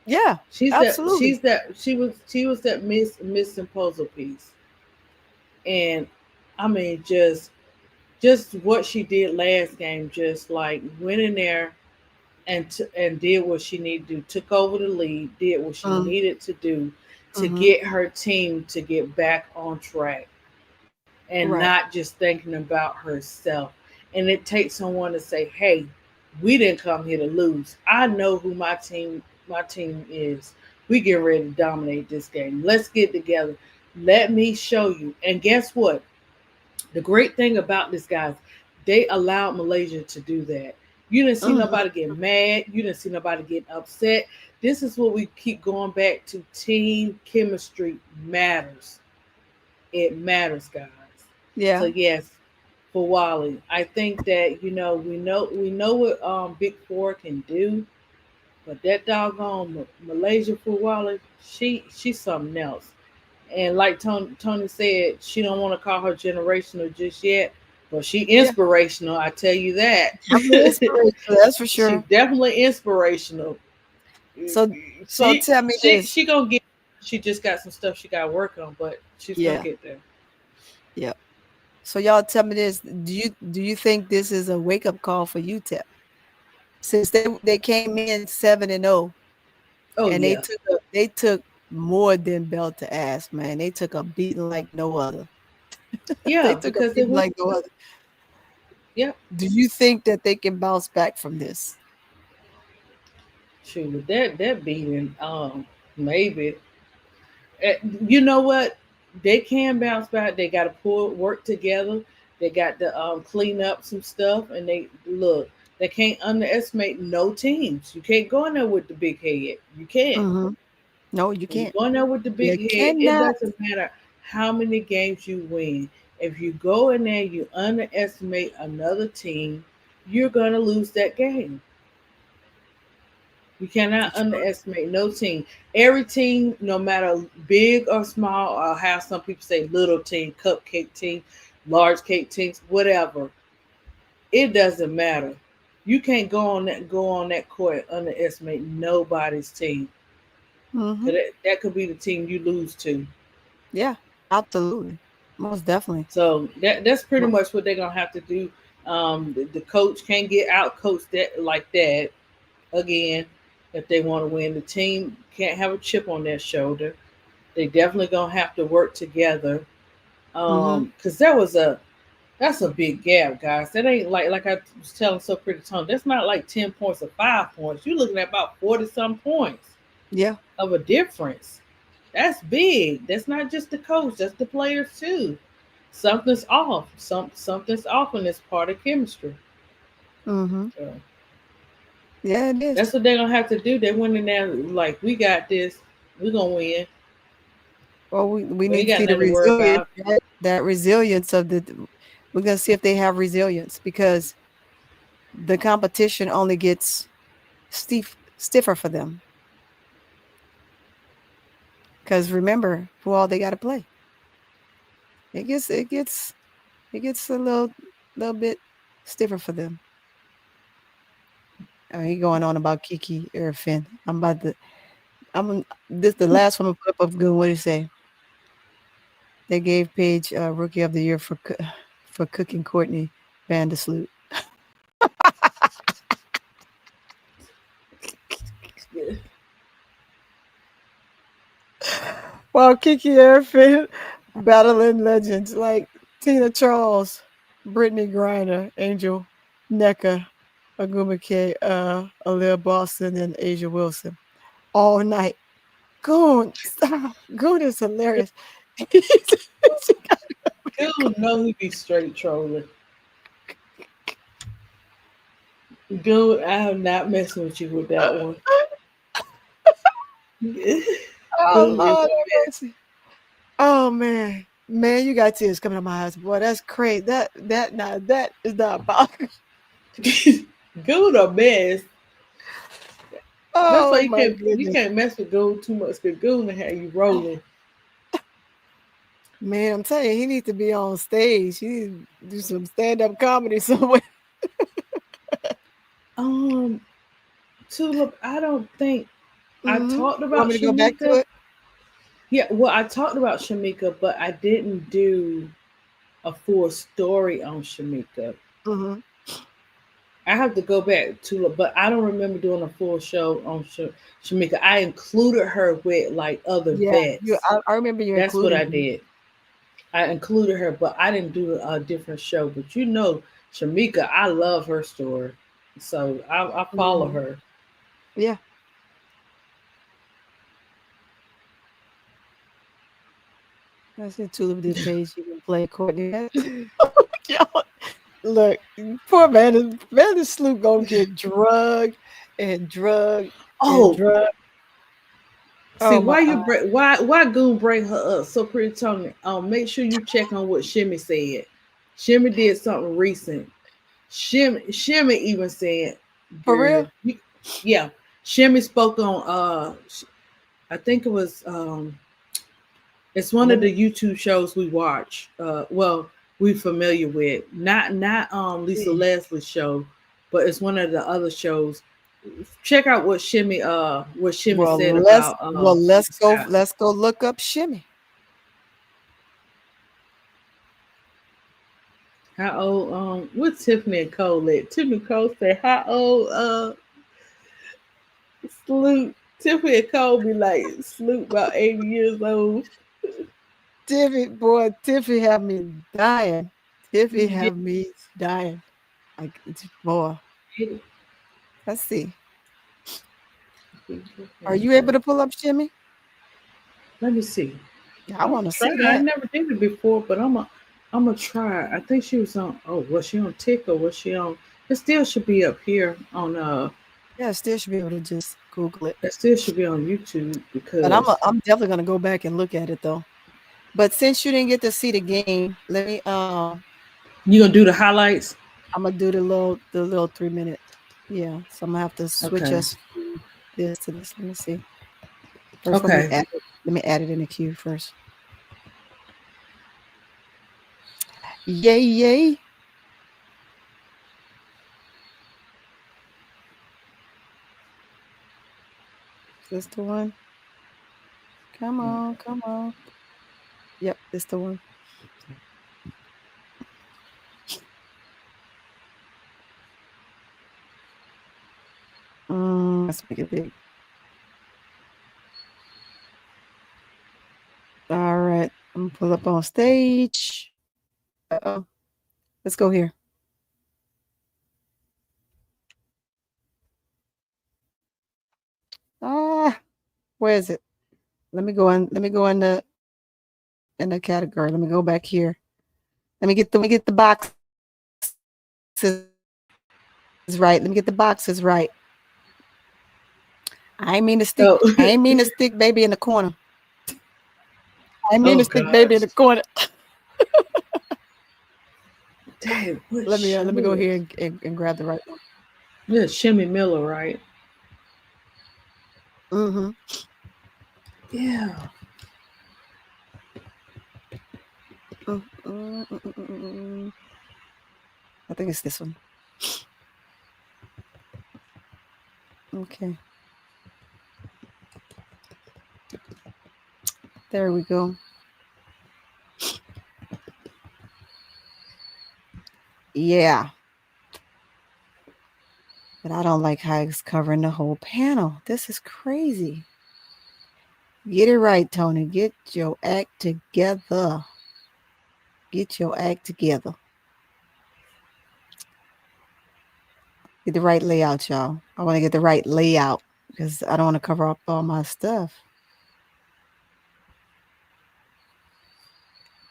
Yeah. She's that Absolutely. she's that she was that missing puzzle piece. And I mean just what she did last game, just like went in there and did what she needed to do, took over the lead, did what she Mm, needed to do to mm-hmm. get her team to get back on track and Right. not just thinking about herself. And it takes someone to say, "Hey, we didn't come here to lose. I know who my team is. We get ready to dominate this game. Let's get together. Let me show you." And guess what? The great thing about this, guys, they allowed Malaysia to do that. You didn't see Mm-hmm. nobody get mad. You didn't see nobody get upset. This is what we keep going back to. Team chemistry matters. It matters, guys. So Yeah. yes, for Wally, I think that we know what Big Four can do, but that doggone Malaysia for Wally, she's something else. And like Tony said, she don't want to call her generational just yet, but she Yeah. inspirational. I tell you that. Definitely inspirational. That's for She sure. definitely inspirational. So She tell me she this. she gonna get. She just got some stuff she got to work on, but she's gonna Yeah. get there. Yeah. So y'all tell me this. Do you think this is a wake up call for UTEP? Since they came in 7-0 Oh and they yeah, took more than belt to ass, man. They took a beating like no other. They yeah, took a because it beating was like no other. yeah. Do you think that they can bounce back from this? Shoot, with that beating, maybe. Eh, you know what? They can bounce back. They got to pull work together. They got to clean up some stuff, and they look. They can't underestimate no teams. You can't go in there with the big head. You can't. Hmm. No, you When you can't. go in there with the You big head, it cannot. doesn't matter how many games you win. If you go in there, you underestimate another team, you're gonna lose that game. You cannot Detroit. underestimate no team. Every team, no matter big or small, or how some people say little team, cupcake team, large cake teams, whatever, it doesn't matter. You can't go on that court and underestimate nobody's team. Hmm. 'Cause that could be the team you lose to. Yeah, absolutely. Most definitely. So that's pretty Mo- much what they're gonna have to do. The coach can't get out coached that like that again if they want to win. The team can't have a chip on their shoulder. They definitely gonna have to work together. Mhm. Cause that's a big gap, guys. That ain't like I was telling so pretty Tone. That's not like 10 points or 5 points. You're looking at about 40 some points Yeah. of a difference. That's big. That's not just the coach. That's the players too. Something's off. Something's off in this part of chemistry. Mhm. So Yeah, it is. that's what they're gonna have to do. They went in there like we got this. We're gonna win. Well, we We need ain't to got see the nothing to worry resilience, about. that resilience of the. We're gonna see if they have resilience because the competition only gets stiffer for them. Because remember who all they got to play. It gets a little bit stiffer for them. I mean, he going on about Kiki Irfin. I'm about to. This the last one I put up of good. What do you say? They gave Paige Rookie of the Year for cooking Courtney Vandersloot. While Kiki Airfit battling legends like Tina Charles, Brittany Griner, Angel Necker, Aguma K, Aaliyah Boston, and Asia Wilson all night. Goon, stop. Goon is hilarious. Dude, know he be straight trolling. Dude, I am not messing with you with that one. Oh Dude is Lord a have mercy. Oh man. Man, you got tears coming out my eyes. Boy, that's crazy. That is not possible. mess. Dude a mess. That's why Oh you my can't goodness. mess with Goon too much because Goon will have you rolling. Man, I'm telling you, he needs to be on stage. He needs to do some stand-up comedy somewhere. Um, Tulip, I don't think I Mm-hmm. talked You want about me to go back to Shamika. it? Yeah, well, I talked about Shamika, but I didn't do a full story on Shamika. Mm-hmm. I have to go back to it, but I don't remember doing a full show on Shamika. I included her with like other Yeah, vets. I remember you That's what including I him. did. I included her, but I didn't do a different show. But Shamika, I love her story, so I follow Mhm. her. Yeah, I see Tulip did page even play Courtney. Y'all, look, poor man is Sloop gonna get drugged and drugged and Oh, drugged. see Oh my why you bring why Goon bring her up so pretty Tony? Make sure you check on what Shimmy said. Shimmy did something recent. Shimmy even said, for real? "Girl, yeah." Shimmy spoke on I think it was it's one Let of me the YouTube shows we watch. Well, we familiar with not Lisa see. Leslie's show, but it's one of the other shows. Check out what Shimmy Well, said about let's go Scott. look up Shimmy. How old what Tiffany and Cole at? Tiffany and Cole say how old Sloop Tiffany and Cole be like Sloop about 80 years old. Tiffy have me dying. Tiffy Yeah. have me dying. Like it's boy. Let's see. Are you able to pull up Shimmy? Let me see. Yeah, I I'm want to trying. see I that. never did it before, but I'm gonna try. I think she was on. Oh, was she on TikTok? Was she on? It still should be up here on. Yeah, I still should be able to just Google it. It still should be on YouTube But because I'm definitely gonna go back and look at it though. But since you didn't get to see the game, let me you gonna do the highlights. I'm gonna do the little 3 minute. Yeah, so I'm gonna have to switch Okay. us from this to this. Let me see. First, Okay. let me add it in the queue first. Yay, yay. This the one. Come on, come on. Yep, this the one. Let's make it big. All right, I'm gonna pull up on stage. Uh-oh. Let's go here. Ah, where is it? Let me go in the category. Let me go back here. Let me get the boxes right. Let me get the boxes right. I So, ain't mean to stick baby in the corner. I ain't mean to oh stick baby in gosh, the corner. dang, what show Let me go is? here and grab the right one. Yeah, Shimmy Miller, right? Mm-hmm. Yeah. Mm, mm, mm, mm, mm, mm. I think it's this one. Okay, there we go. Yeah, but I don't like how it's covering the whole panel. This is crazy. Get it right, Tony. Get your act together. Get your act together. Get the right layout, y'all. I want to get the right layout because I don't want to cover up all my stuff.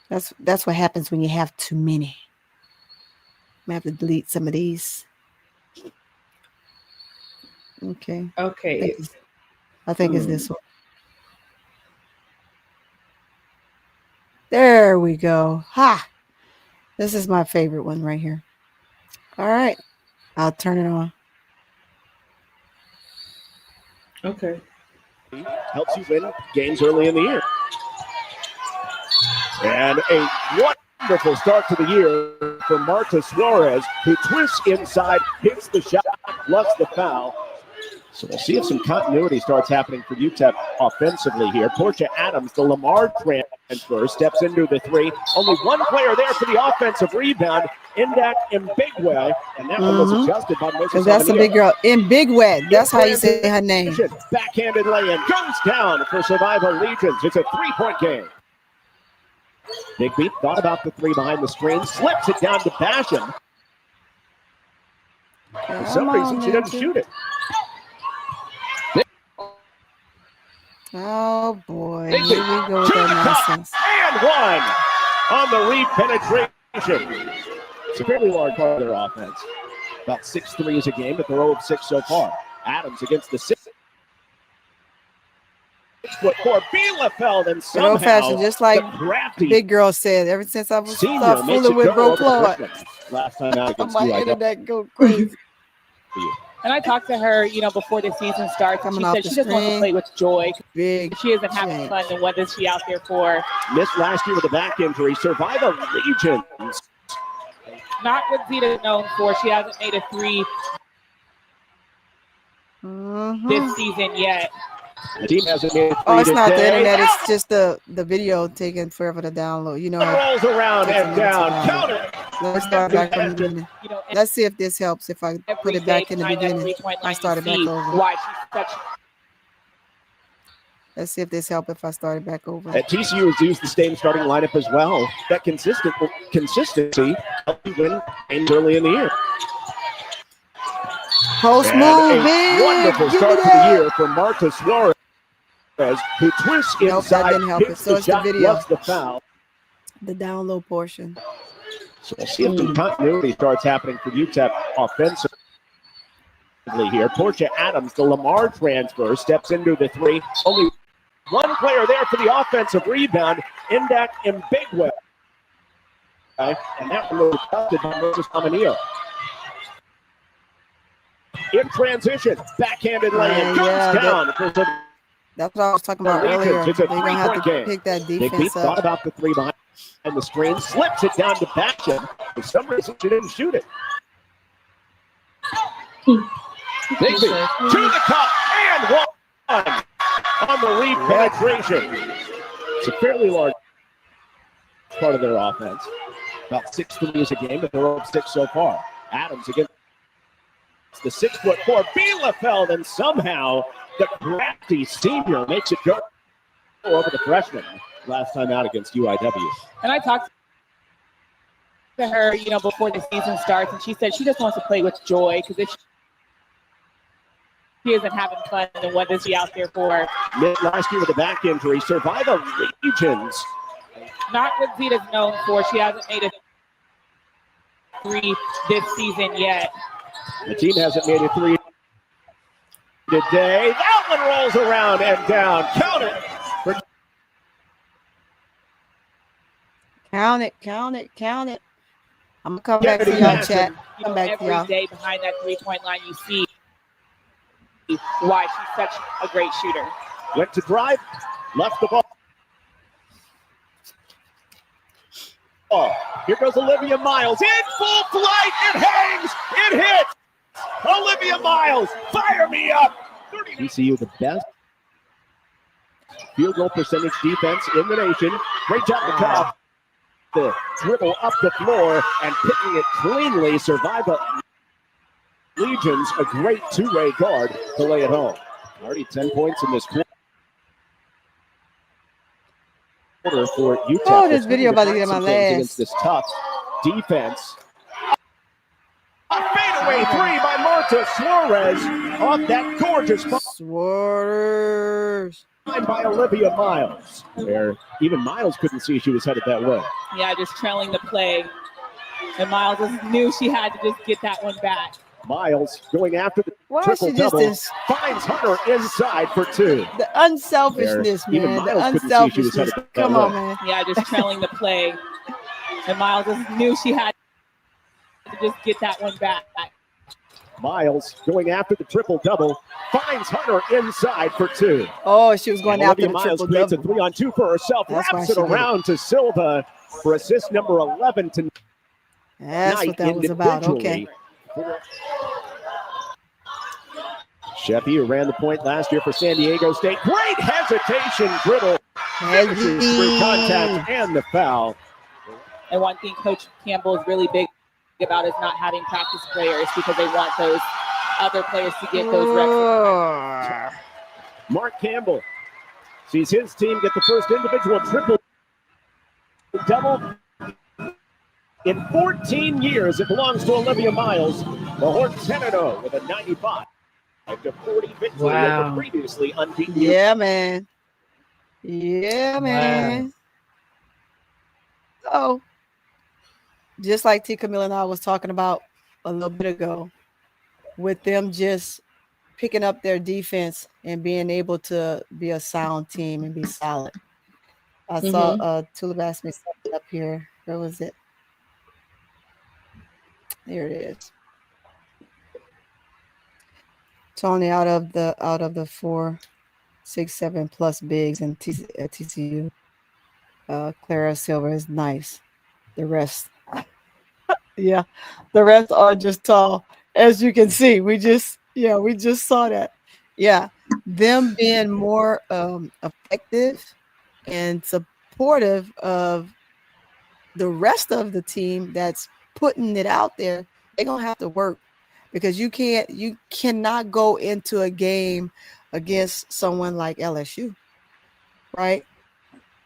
That's what happens when you have too many. I have to delete some of these. Okay. Okay. I think it's this one. There we go. Ha! This is my favorite one right here. All right. I'll turn it on. Okay. Helps you win games early in the year. And a wonderful start to the year for Marta Suarez, who twists inside, hits the shot, bluffs the foul. So we'll see if some continuity starts happening for UTEP offensively here. Portia Adams, the Lamar transfer, steps into the three. Only one player there for the offensive rebound. Indak Mbigwe, and that one was adjusted by Moses. That's a big girl. Mbigwe. That's how you say her name. Backhanded lay-in goes down for Survival Legions. It's a three-point game. Bigby thought about the three behind the screen, slips it down to Basham. For some reason, she doesn't shoot it. Oh boy, here we go with that nonsense. And one on the re-penetration. It's a fairly large part of their offense. About 6 threes a game, but they're 0 of 6 so far. Adams against the 6 foot four. Bielefeld, and somehow fashion, just like crafty big girl said. Ever since I was senior fooling with Bro Claude, last time out against my internet go crazy. And I talked to her, before the season starts. And she said she just wants to play with joy. Big she isn't having fun, then what is she out there for? Missed last year with a back injury. Survival Legions. Not what Zita's known for. She hasn't made a three this season yet. The team hasn't made a three. Oh, it's not today. the internet. It's just the video taking forever to download. You know, it rolls around and down. Count it. Let's start back from the beginning. Let's see if this helps. If I put it back in the beginning, I started back over. Why she's such. Let's see if this helps if I started back over. At TCU has used the same starting lineup as well. That consistency helped you win games early in the year. Post move, big. Wonderful start to the year for Marta Suarez, who twists inside. Nope, that didn't help it. So it's the video. The foul. The download portion. So we'll see if some continuity starts happening for UTEP offensively here. Portia Adams, the Lamar transfer, steps into the three. Only one player there for the offensive rebound, Indak Mbigwe. And that one was adjusted by Moses Amanio. In transition, backhanded lay-in goes down. That's what I was talking about earlier. They're going to have to pick that defense up. Thought about the three behind the screen, slips it down to Basham. For some reason, she didn't shoot it. Bigby to the cup and one on the re-penetration. It's a fairly large part of their offense. About 6 threes a game, but they're 0 of 6 so far. Adams against the 6'4" Bielefeld, and somehow the crafty senior makes it go over the freshman last time out against UIW. And I talked to her, before the season starts, and she said she just wants to play with joy, because if she isn't having fun, then what is she out there for? Missed last year with a back injury. Survival Legions. Not what Zita's known for. She hasn't made a three this season yet. The team hasn't made a three today. That one rolls around and down. Count it. Count it, count it, count it. I'm going to come back to y'all, chat. Come back to y'all. Every day behind that three-point line, you see why she's such a great shooter. Went to drive, left the ball. Here goes Olivia Miles. In full flight. It hangs. It hits. Olivia Miles. Fire me up. TCU, the best field goal percentage defense in the nation. Great job to cut off the dribble up the floor and picking it cleanly. Survival Legions, a great two-way guard to lay it home. Already 10 points in this quarter. quarter for UTEP. Oh, this video about to get my against last. this tough defense. A fadeaway three by Marta Suarez off that gorgeous Suarez by Olivia Miles. Where even Miles couldn't see she was headed that way. Yeah, just trailing the play. And Miles just knew she had to just get that one back. Miles going after the Why triple she just double. this? Finds Hunter inside for two. The unselfishness, There, man. The Miles couldn't see she was unselfishness. headed that Come way. on, man. Yeah, just trailing the play. And Miles just knew she had to just get that one back. Miles going after the triple double. Finds Hunter inside for two. Oh, she was going and after Olivia the Miles triple creates double. a 3-on-2 for herself. That's why wraps it she did around to Silva for assist number 11 tonight. That's what that was about. Okay. Sheffy, who ran the point last year for San Diego State. Great hesitation, dribble, finishes through contact and the foul. And one thing Coach Campbell is really big about is not having practice players because they want those other players to get those reps. Mark Campbell sees his team get the first individual triple double in 14 years. It belongs to Olivia Miles. The Horns 10-0 with a 95-40 victory over previously unbeaten. Yeah, man. Yeah, man. Wow. So, just like T. Camille and I was talking about a little bit ago, with them just picking up their defense and being able to be a sound team and be solid. I saw Tulip asked me something up here. Where was it? There it is. Tony, out of the 4, 6, 7 plus bigs at TCU, Clara Silver is nice. The rest, yeah, the rest are just tall. As you can see, we just saw that. Yeah, them being more effective and supportive of the rest of the team that's putting it out there, they're gonna have to work, because you cannot go into a game against someone like LSU, right?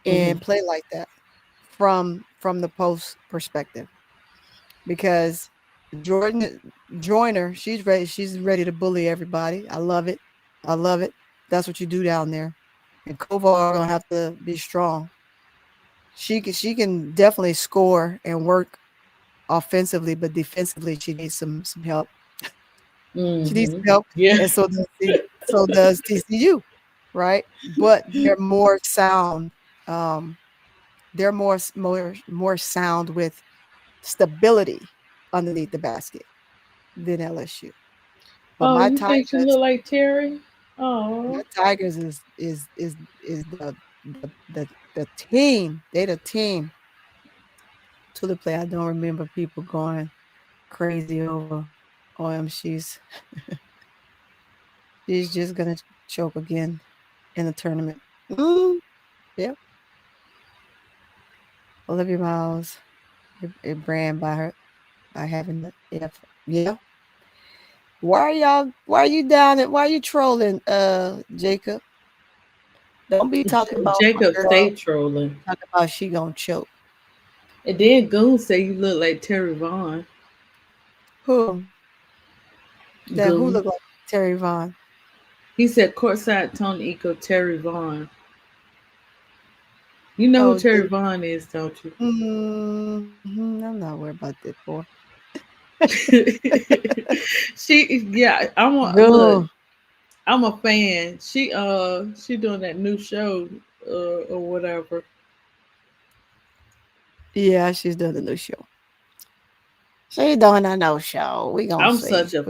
And play like that from the post perspective, because Joyner, she's ready to bully everybody. I love it. That's what you do down there. And Kovar gonna have to be strong. She can definitely score and work offensively, but defensively she needs some help. She needs some help. Yeah. And so does TCU, right? But they're more sound. They're more sound with stability underneath the basket than LSU. But my you Tigers, think she look like Terry? Oh, my Tigers is the team. They're the team. To the play, I don't remember people going crazy over OMC's. She's just gonna choke again in the tournament. Yep. Olivia Miles, a brand by having the yeah. Why are you down it? Why are you trolling, Jacob? Don't be talking about Jacob stay trolling. Talk about she gonna choke. And then Goon say you look like Terry Vaughn. Who? Who Goon. look like Terry Vaughn? He said courtside Tony equal Terry Vaughn. You know who Terry Vaughn is, don't you? I'm not worried about that boy. I'm a fan. She doing that new show or whatever. Yeah, she's doing the new show. She's doing a no show. I'm such a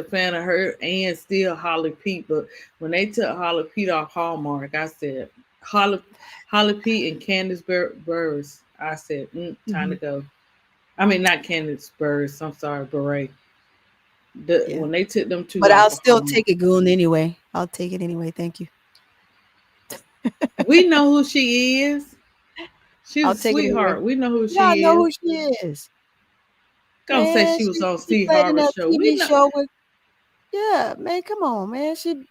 fan of her and still Holly Pete. But when they took Holly Pete off Hallmark, I said Holly Pete and Candace Burrs. I said time to go. I mean, not Candace Burrs. I'm sorry, Beret. When they took them two, but I'll still take it, Goon. Anyway, I'll take it anyway. Thank you. We know who she is. She's a sweetheart. Anyway. We know who she is. I know who she is. Don't say she was on Steve Harvey's show. Yeah, man, come on, man. She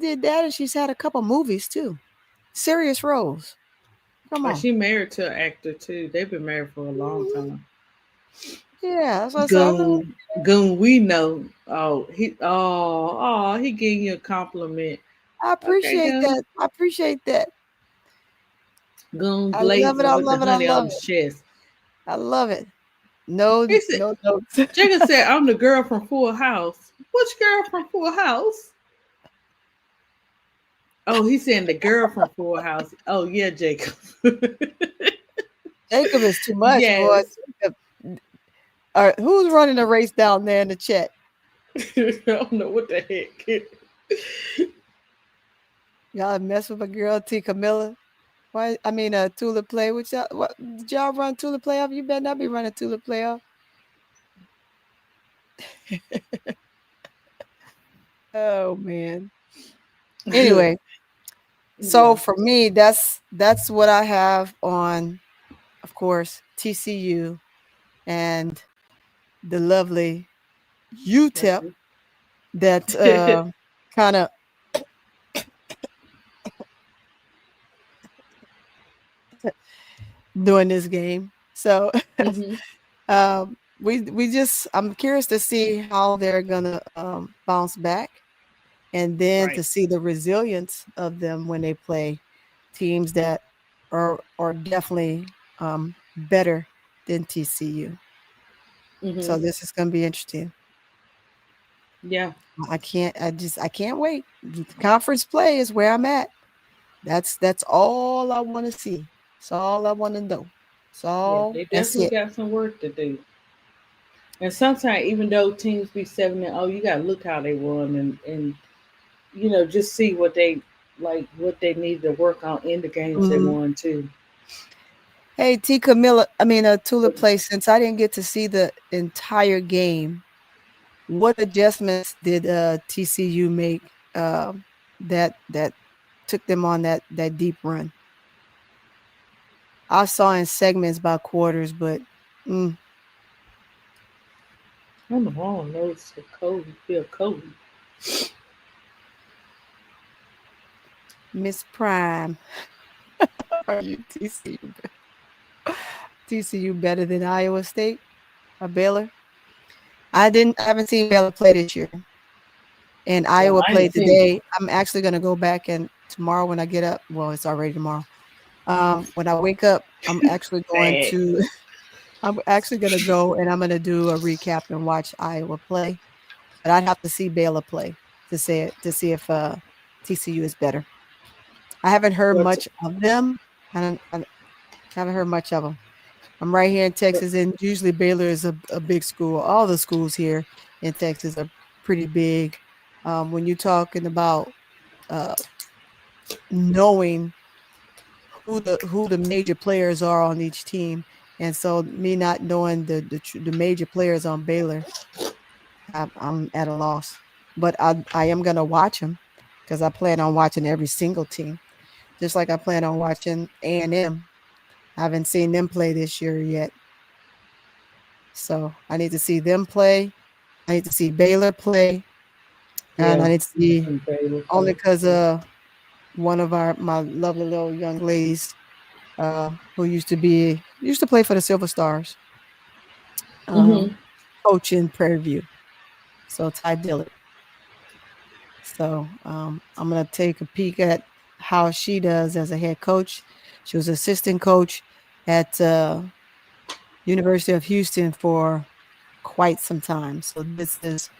did that, and she's had a couple movies too, serious roles. Come But on. she married to an actor too. They've been married for a long time. Yeah, that's what I said. Goon, we know. He gave you a compliment. I Okay, appreciate Goon. that. I appreciate that. Goon I love it. blazing I with the love it. I honey on love his it. chest. I love it. No, He said, no jokes. Jacob said, I'm the girl from Full House. Which girl from Full House? Oh, he's saying the girl from Full House. Oh, yeah, Jacob. Jacob is too much, boy. Yes. Jacob. All right, who's running a race down there in the chat? I don't know what the heck. Y'all mess with my girl T. Camilla. Why? I mean, Tulip Play. Which y'all, what, did y'all run Tulip Playoff? You better not be running Tulip Playoff. Oh man. Anyway, so Yeah. for me, that's what I have on, of course, TCU and the lovely UTEP that kind of doing this game. So Hmm. we just I'm curious to see how they're gonna bounce back, and then to Right. see the resilience of them when they play teams that are definitely better than TCU. Hmm. So this is going to be interesting. Yeah. I can't wait. The conference play is where I'm at. That's all I want to see. That's all I want to know. Yeah. They That's definitely it. got some work to do. And sometimes, even though teams be 7-0, you got to look how they won and just see what they need to work on in the games they Mhm. won too. Hey, T. Camilla, I mean, Tula Play, since I didn't get to see the entire game, what adjustments did TCU make that took them on that deep run? I saw in segments by quarters, but mm, I don't know. I don't know. It's a Cody. Feel Cody. Miss Prime, are you TCU? TCU better than Iowa State or Baylor? I haven't seen Baylor play this year, and Well, Iowa I ain't played seen it. today. I'm actually going to go back and tomorrow when I get up. Well, it's already tomorrow. When I wake up, I'm actually going Sad. to. I'm actually going to go and I'm going to do a recap and watch Iowa play. But I'd have to see Baylor play to see if TCU is better. I haven't heard But much of them. I haven't heard much of them. I'm right here in Texas, and usually Baylor is a big school. All the schools here in Texas are pretty big. When you're talking about uh, knowing who the major players are on each team, and so me not knowing the major players on Baylor, I'm at a loss. But I am gonna watch them because I plan on watching every single team, just like I plan on watching A&M. I haven't seen them play this year yet. So I need to see them play. I need to see Baylor play, and yeah, I need to see and Baylor only play. because one of my lovely little young ladies who used to play for the Silver Stars, Hmm. um, coach in Prairie View. So Ty Dillard. So I'm gonna take a peek at how she does as a head coach. She was assistant coach at University of Houston for quite some time. So this is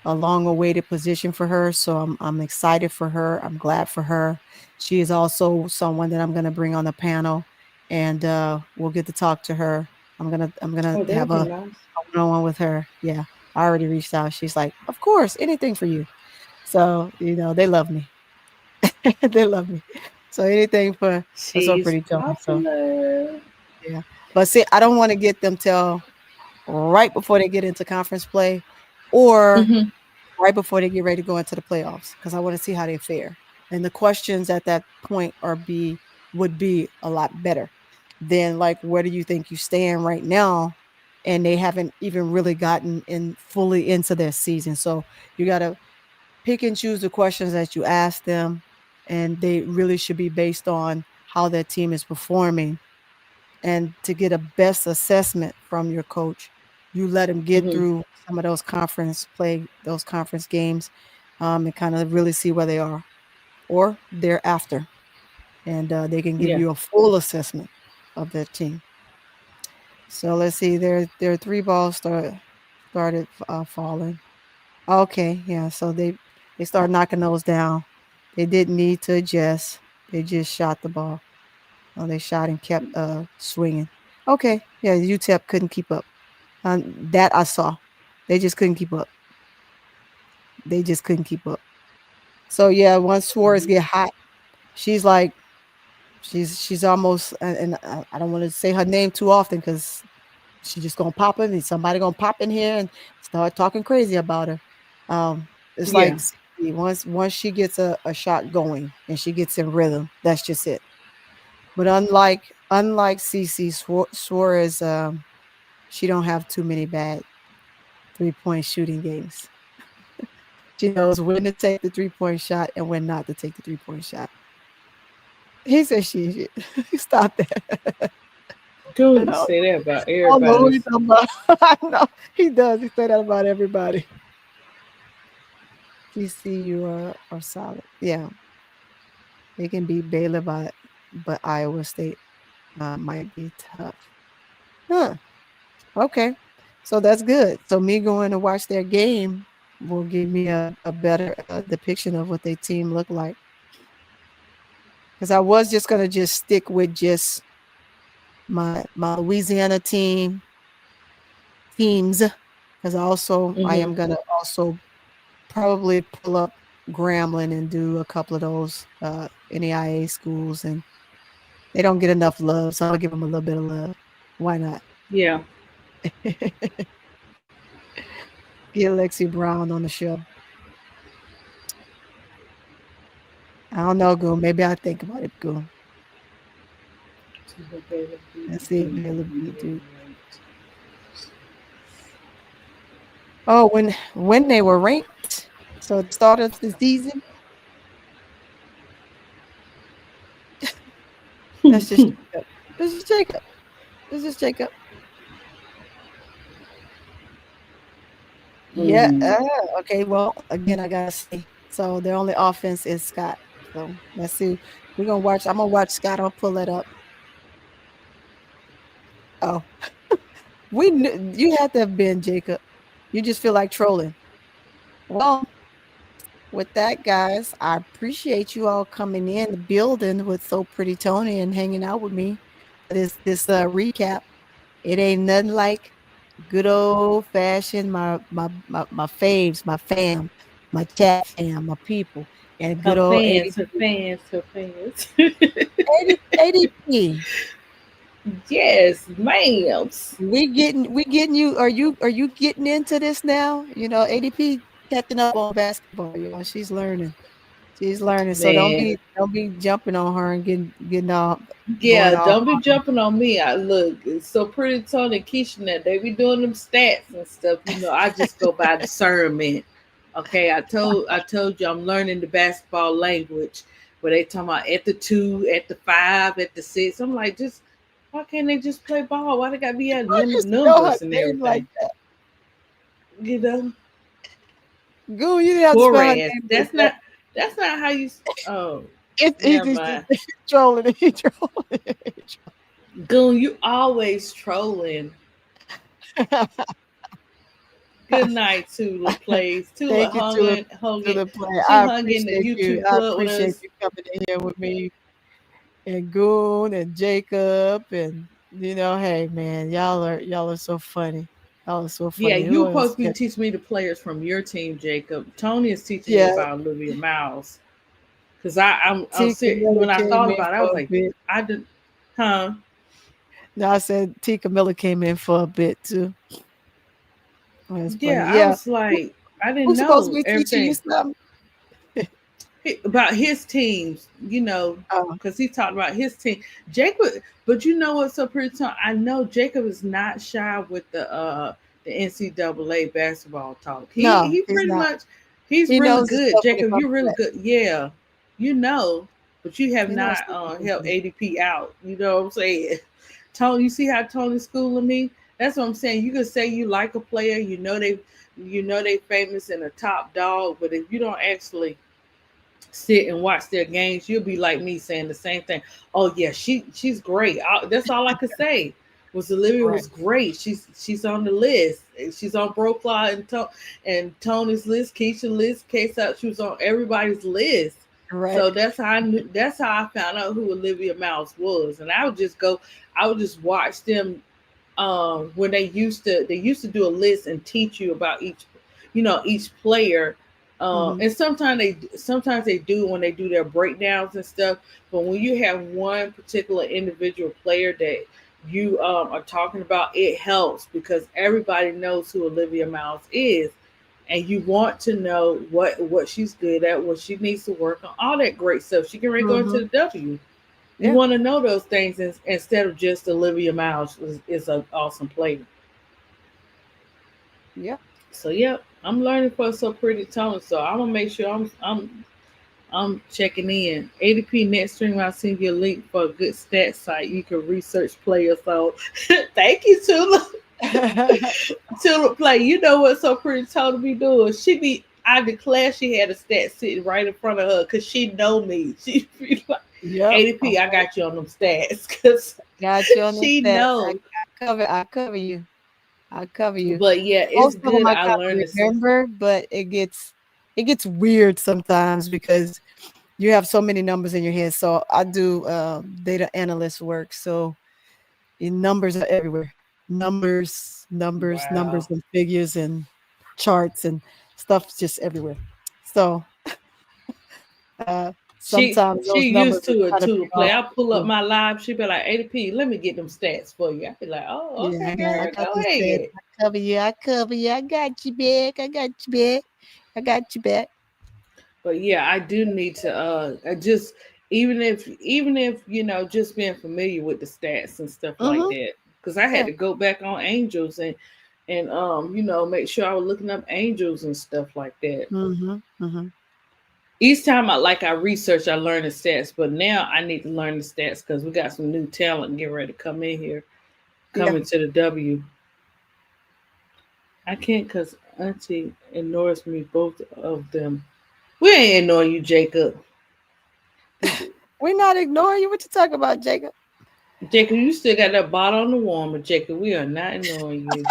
a long awaited position for her. So I'm excited for her. I'm glad for her. She is also someone that I'm going to bring on the panel, and we'll get to talk to her. I'm gonna Oh, that'd have be a nice. one-on-one with her. Yeah, I already reached out. She's like, of course, anything for you. So they love me. They love me. So anything for so She's pretty Tony. So popular. yeah, but see, I don't want to get them till right before they get into conference play, or Hmm. right before they get ready to go into the playoffs, because I want to see how they fare. And the questions at that point would be a lot better than like where do you think you stand right now, and they haven't even really gotten in fully into their season. So you got to pick and choose the questions that you ask them, and they really should be based on how that team is performing, and to get a best assessment from your coach, you let them get Hmm. through some of those conference games, and kind of really see where they are or thereafter, and they can give Yeah. you a full assessment of their team. So let's see, their three balls started falling. Okay, yeah. So they started knocking those down. They didn't need to adjust. They just shot the ball. They shot and kept swinging. Okay, yeah. UTEP couldn't keep up. That I saw. They just couldn't keep up. They just couldn't keep up. So yeah, once Suarez get hot, she's like she's almost, and I don't want to say her name too often because she just gonna pop in and somebody gonna pop in here and start talking crazy about her. It's like Yeah. once she gets a shot going and she gets in rhythm, that's just it. But unlike CC Suarez, she don't have too many bad 3-point shooting games. She knows when to take the 3-point shot and when not to take the 3-point shot. He said she stop that. Go I and don't, say that about I don't know who everybody. he's talking about. I know he does. He say that about everybody. TCU are solid. Yeah, they can beat Baylor, but Iowa State might be tough. Huh. Okay. So that's good. So me going to watch their game will give me a better depiction of what their team look like. Because I was just gonna just stick with just my Louisiana teams. Because I Hmm. am gonna also probably pull up Grambling and do a couple of those NAIA schools, and they don't get enough love, so I'll give them a little bit of love. Why not? Yeah. Get Lexi Brown on the show. I don't know, Goon. Maybe I'll think about it, Goon. Let's see availability. Oh, when they were ranked. So at the start of the season, that's just Jacob. This is Jacob. This is Jacob. Yeah. Mm. Okay. Well, again, I gotta say. So their only offense is Scott. So let's see. We're gonna watch. I'm gonna watch Scott. I'll pull that up. Oh, we knew you had to have been Jacob. You just feel like trolling. Well, with that, guys, I appreciate you all coming in the building with So Pretty Tony and hanging out with me for this recap. It ain't nothing like good old fashioned my faves, my fam, my chat fam, my people, and Her good old fans, her 80 fans, her fans. 80p. Yes, ma'am. We getting you. Are you getting into this now? ADP catching up on basketball, y'all. She's learning. She's learning. So don't Man. be jumping on her and getting all going Yeah, off. don't be jumping on me. I look, it's So Pretty Tony and Keisha now, they be doing them stats and stuff. I just go by discernment. Okay, I told you I'm learning the basketball language. Where they talking about at the 2, at the 5, at the 6. I'm like, just why can't they just play ball? Why they gotta be at I used to know her numbers and name like everything? You know, Goo. You didn't have to spell her Torres. name like That's that. not how you. Oh, He never just mind. trolling. He trolling. Goon, you always trolling. Good night, Tula plays. Tula Thank you to hung to it. the play. She I hung in the appreciate you. YouTube I club with appreciate us. you coming in here with me and Goon and Jacob and hey man, y'all are so funny. Y'all are so Yeah, funny. you Who were supposed else to be can? teaching me the players from your team, Jacob. Tony is teaching me Yeah, about Olivia Miles. Cause I'm Tika serious. Miller When I came thought in about it, I for was a like, bit. I did, huh? No, I said Tika Miller came in for a bit too. That's funny. Yeah, I Yeah. was Who, like, I didn't who's supposed to know be teaching you everything. something? About his teams, Oh, because he talked about his team. Jacob, but you know what's so pretty? I know Jacob is not shy with the NCAA basketball talk. He no, he he's pretty not. much he's He really knows his good. stuff when it Jacob, comes you're to really that. good. Yeah, you know, but you have not helped ADP out. You know what I'm saying? Tony, you see how Tony's schooling me? That's what I'm saying. You can say you like a player, you know they famous and a top dog, but if you don't actually sit and watch their games, you'll be like me saying the same thing. Oh yeah, she's great. That's all I could say. Was Olivia was great. She's on the list. She's on Broclaw and Tony's list, Keisha list, Case out. She was on everybody's list. Right. So that's how I knew. That's how I found out who Olivia Mouse was, and I would just watch them. When they used to do a list and teach you about each player. And sometimes they do when they do their breakdowns and stuff. But when you have one particular individual player that you are talking about, it helps because everybody knows who Olivia Miles is, and you want to know what she's good at, what she needs to work on, all that great stuff. She can go into the W. You want to know those things instead of just Olivia Miles is an awesome player. Yeah. So I'm learning for So Pretty Tony. So I'm gonna make sure I'm checking in. ADP next stream, I'll send you a link for a good stat site you can research players. So thank you, Tula. Tula play. You know what So Pretty Tony be doing? I declare she had a stat sitting right in front of her because she know me. She be like, ADP, I got you on them stats because she knows. I cover you. I cover you. But yeah, it's Most good. I learned to remember, but it gets weird sometimes because you have so many numbers in your head. So I do data analyst work. So the numbers are everywhere. Numbers, and figures and charts and stuff's just everywhere. So sometimes she those numbers used to it too. Play. I pull up off. my live. She be like, ADP, let me get them stats for you. I be like, oh, okay, girl, go ahead. I cover you. I got you back. I got you back. But yeah, I do need to just even if just being familiar with the stats and stuff like that, because I had to go back on Angels and make sure I was looking up Angels and stuff like that. Each time I research, I learn the stats, but now I need to learn the stats because we got some new talent getting ready to come in here, coming to the W. I can't because Auntie ignores me, both of them. We ain't ignoring you, Jacob. We're not ignoring you. What you talking about, Jacob? Jacob, you still got that bottle on the warmer, Jacob. We are not ignoring you.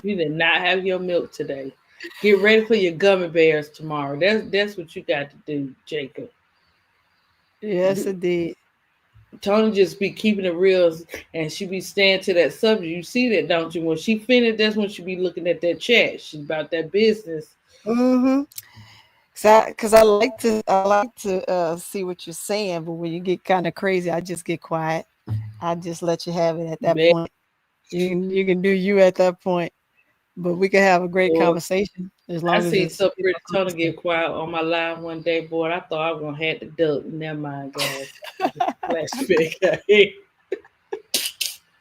You did not have your milk today. Get ready for your gummy bears tomorrow. That's what you got to do, Jacob. Yes, indeed. Tony just be keeping it real, and she be staying to that subject. You see that, don't you? When she finished, that's when she be looking at that chat. She's about that business. Because I like to see what you're saying, but when you get kind of crazy, I just get quiet. I just let you have it at that point. You can do you at that point, but we can have a great conversation as long as it's So Pretty Tony get quiet on my live one day, boy. I thought I was gonna have to duck. Never mind, guys. Flashback.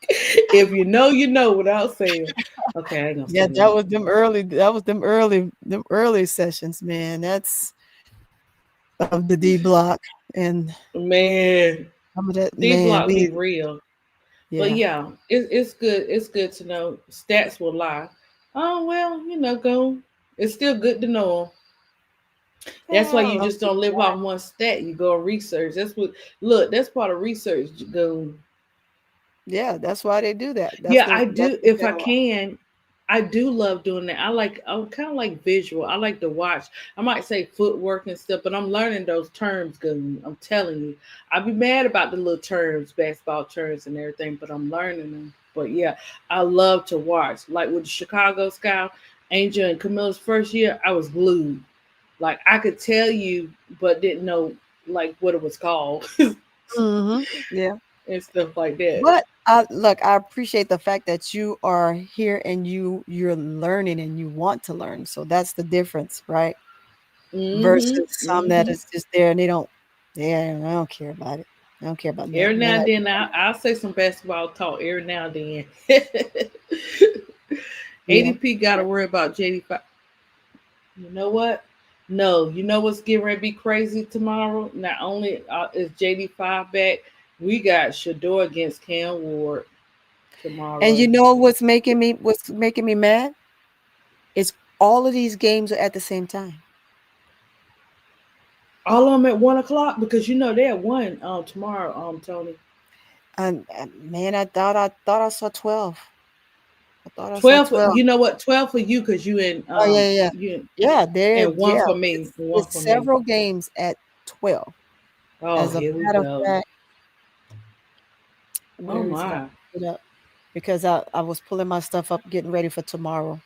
If you know, you know without saying. Okay, I ain't gonna say that was them early sessions, man. That's of the D block and man. Some of that D block be real. Yeah. But yeah, it's good. It's good to know. Stats will lie. Oh well, go. It's still good to know. That's why you just don't live off one stat. You go research. That's part of research. Go. Yeah, that's why they do that. I do. If I can, I do love doing that. I'm kind of like visual. I like to watch. I might say footwork and stuff, but I'm learning those terms. Good. I'm telling you, I'd be mad about the little terms, basketball terms and everything, but I'm learning them. But yeah, I love to watch. Like with the Chicago Scout, Angel and Camilla's first year, I was glued. Like I could tell you, but didn't know like what it was called. Yeah. And stuff like that. But I appreciate the fact that you are here and you're learning and you want to learn. So that's the difference, right? Versus some that is just there and they don't care about it. I don't care about that. Every now and then I'll say some basketball talk every now and then. ADP got to worry about JD5. You know what? No, you know what's getting ready to be crazy tomorrow? Not only is JD5 back, we got Shador against Cam Ward And you tomorrow. know what's making me mad? Is all of these games are at the same time. All of them at 1 o'clock because you know they're at 1 tomorrow, Tony. And man, I thought I saw 12. I thought I saw 12 12. you know what? 12 for you because Oh yeah, yeah, you yeah. and one Yeah. for me. It's, One for it's me. several games at 12. Oh, As a here we matter of go. fact, Oh where is it? I my. put it up because I was pulling my stuff up, getting ready for tomorrow.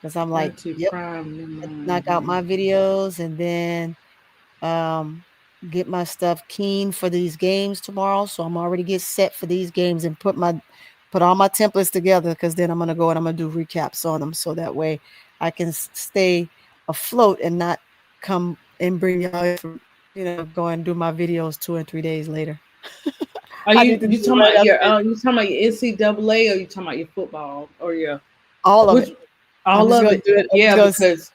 Because I'm like, Anti yep, knock out prime. my videos and then um get my stuff keen for these games tomorrow. So I'm already get set for these games and put all my templates together because then I'm gonna go and I'm gonna do recaps on them so that way I can stay afloat and not come and bring y'all from go and do my videos 2 and 3 days later. Are I you need to you do it talking right about after this. you talking about your NCAA or you talking about your football or your All of which it. I'm all just of gonna it? do it. I'm just Yeah, gonna because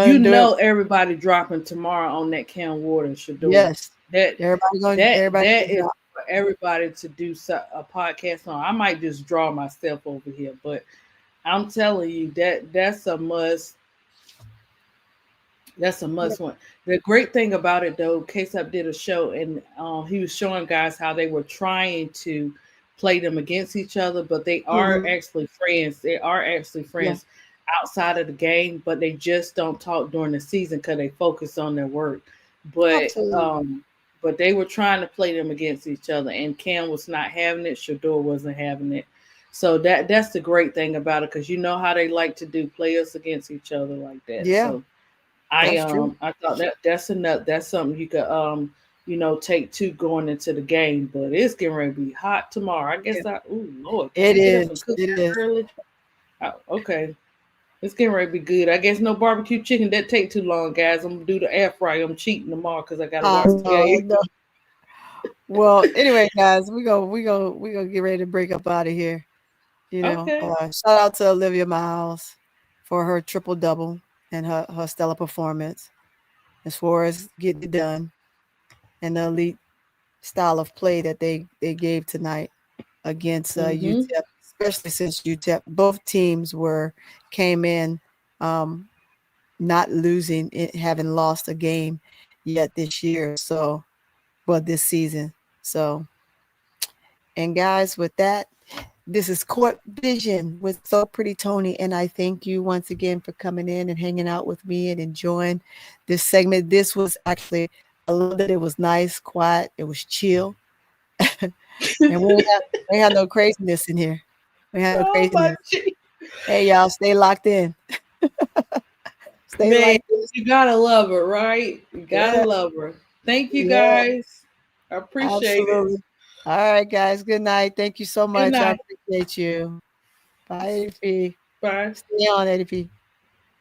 you undo it. know everybody dropping tomorrow on that Cam Ward and Shador. Yes. That Everybody that gonna is drop. for everybody to do a podcast on. I might just draw myself over here, but I'm telling you that's a must. That's a Yeah. must one. The great thing about it though, K-Sap did a show and he was showing guys how they were trying to play them against each other, but they are Mhm. actually friends. They are actually Yeah. friends outside of the game, but they just don't talk during the season because they focus on their work. But Absolutely. um, but they were trying to play them against each other, and Cam was not having it. Shador wasn't having it. So that's the great thing about it because you know how they like to do players against each other like that. Yeah, So I that's true. I thought that's enough. That's something you could take two going into the game. But it's getting ready to be hot tomorrow. I Yeah. guess ooh Lord, can It I get up is. and cook It is. early? Oh, okay. It's getting ready to be good. I guess no barbecue chicken. That take too long, guys. I'm gonna do the air fryer. I'm cheating tomorrow because I gotta I watch the know, I game. know. Well, anyway, guys, we gonna get ready to break up out of here. Okay. Shout out to Olivia Miles for her triple double and her stellar performance as far as getting it done and the elite style of play that they gave tonight against Mm-hmm. UTEP, especially since UTEP both teams came in um, not losing, having lost a game yet this year. So, but this season. So, and guys, with that, this is Court Vision with So Pretty Tony, and I thank you once again for coming in and hanging out with me and enjoying this segment. This was actually, I love that it was nice, quiet, it was chill, and we ain't have no craziness in here. We ain't have no Oh my craziness. gee. Hey, y'all, stay locked in. Stay Man, like this. you gotta love her, right? You gotta Yeah, love her. Thank you yeah, guys. I appreciate it. absolutely. All right, guys. Good night. Thank you so Good much. I night. appreciate you. Bye, ADP. Bye. Stay on, ADP.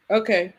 Okay.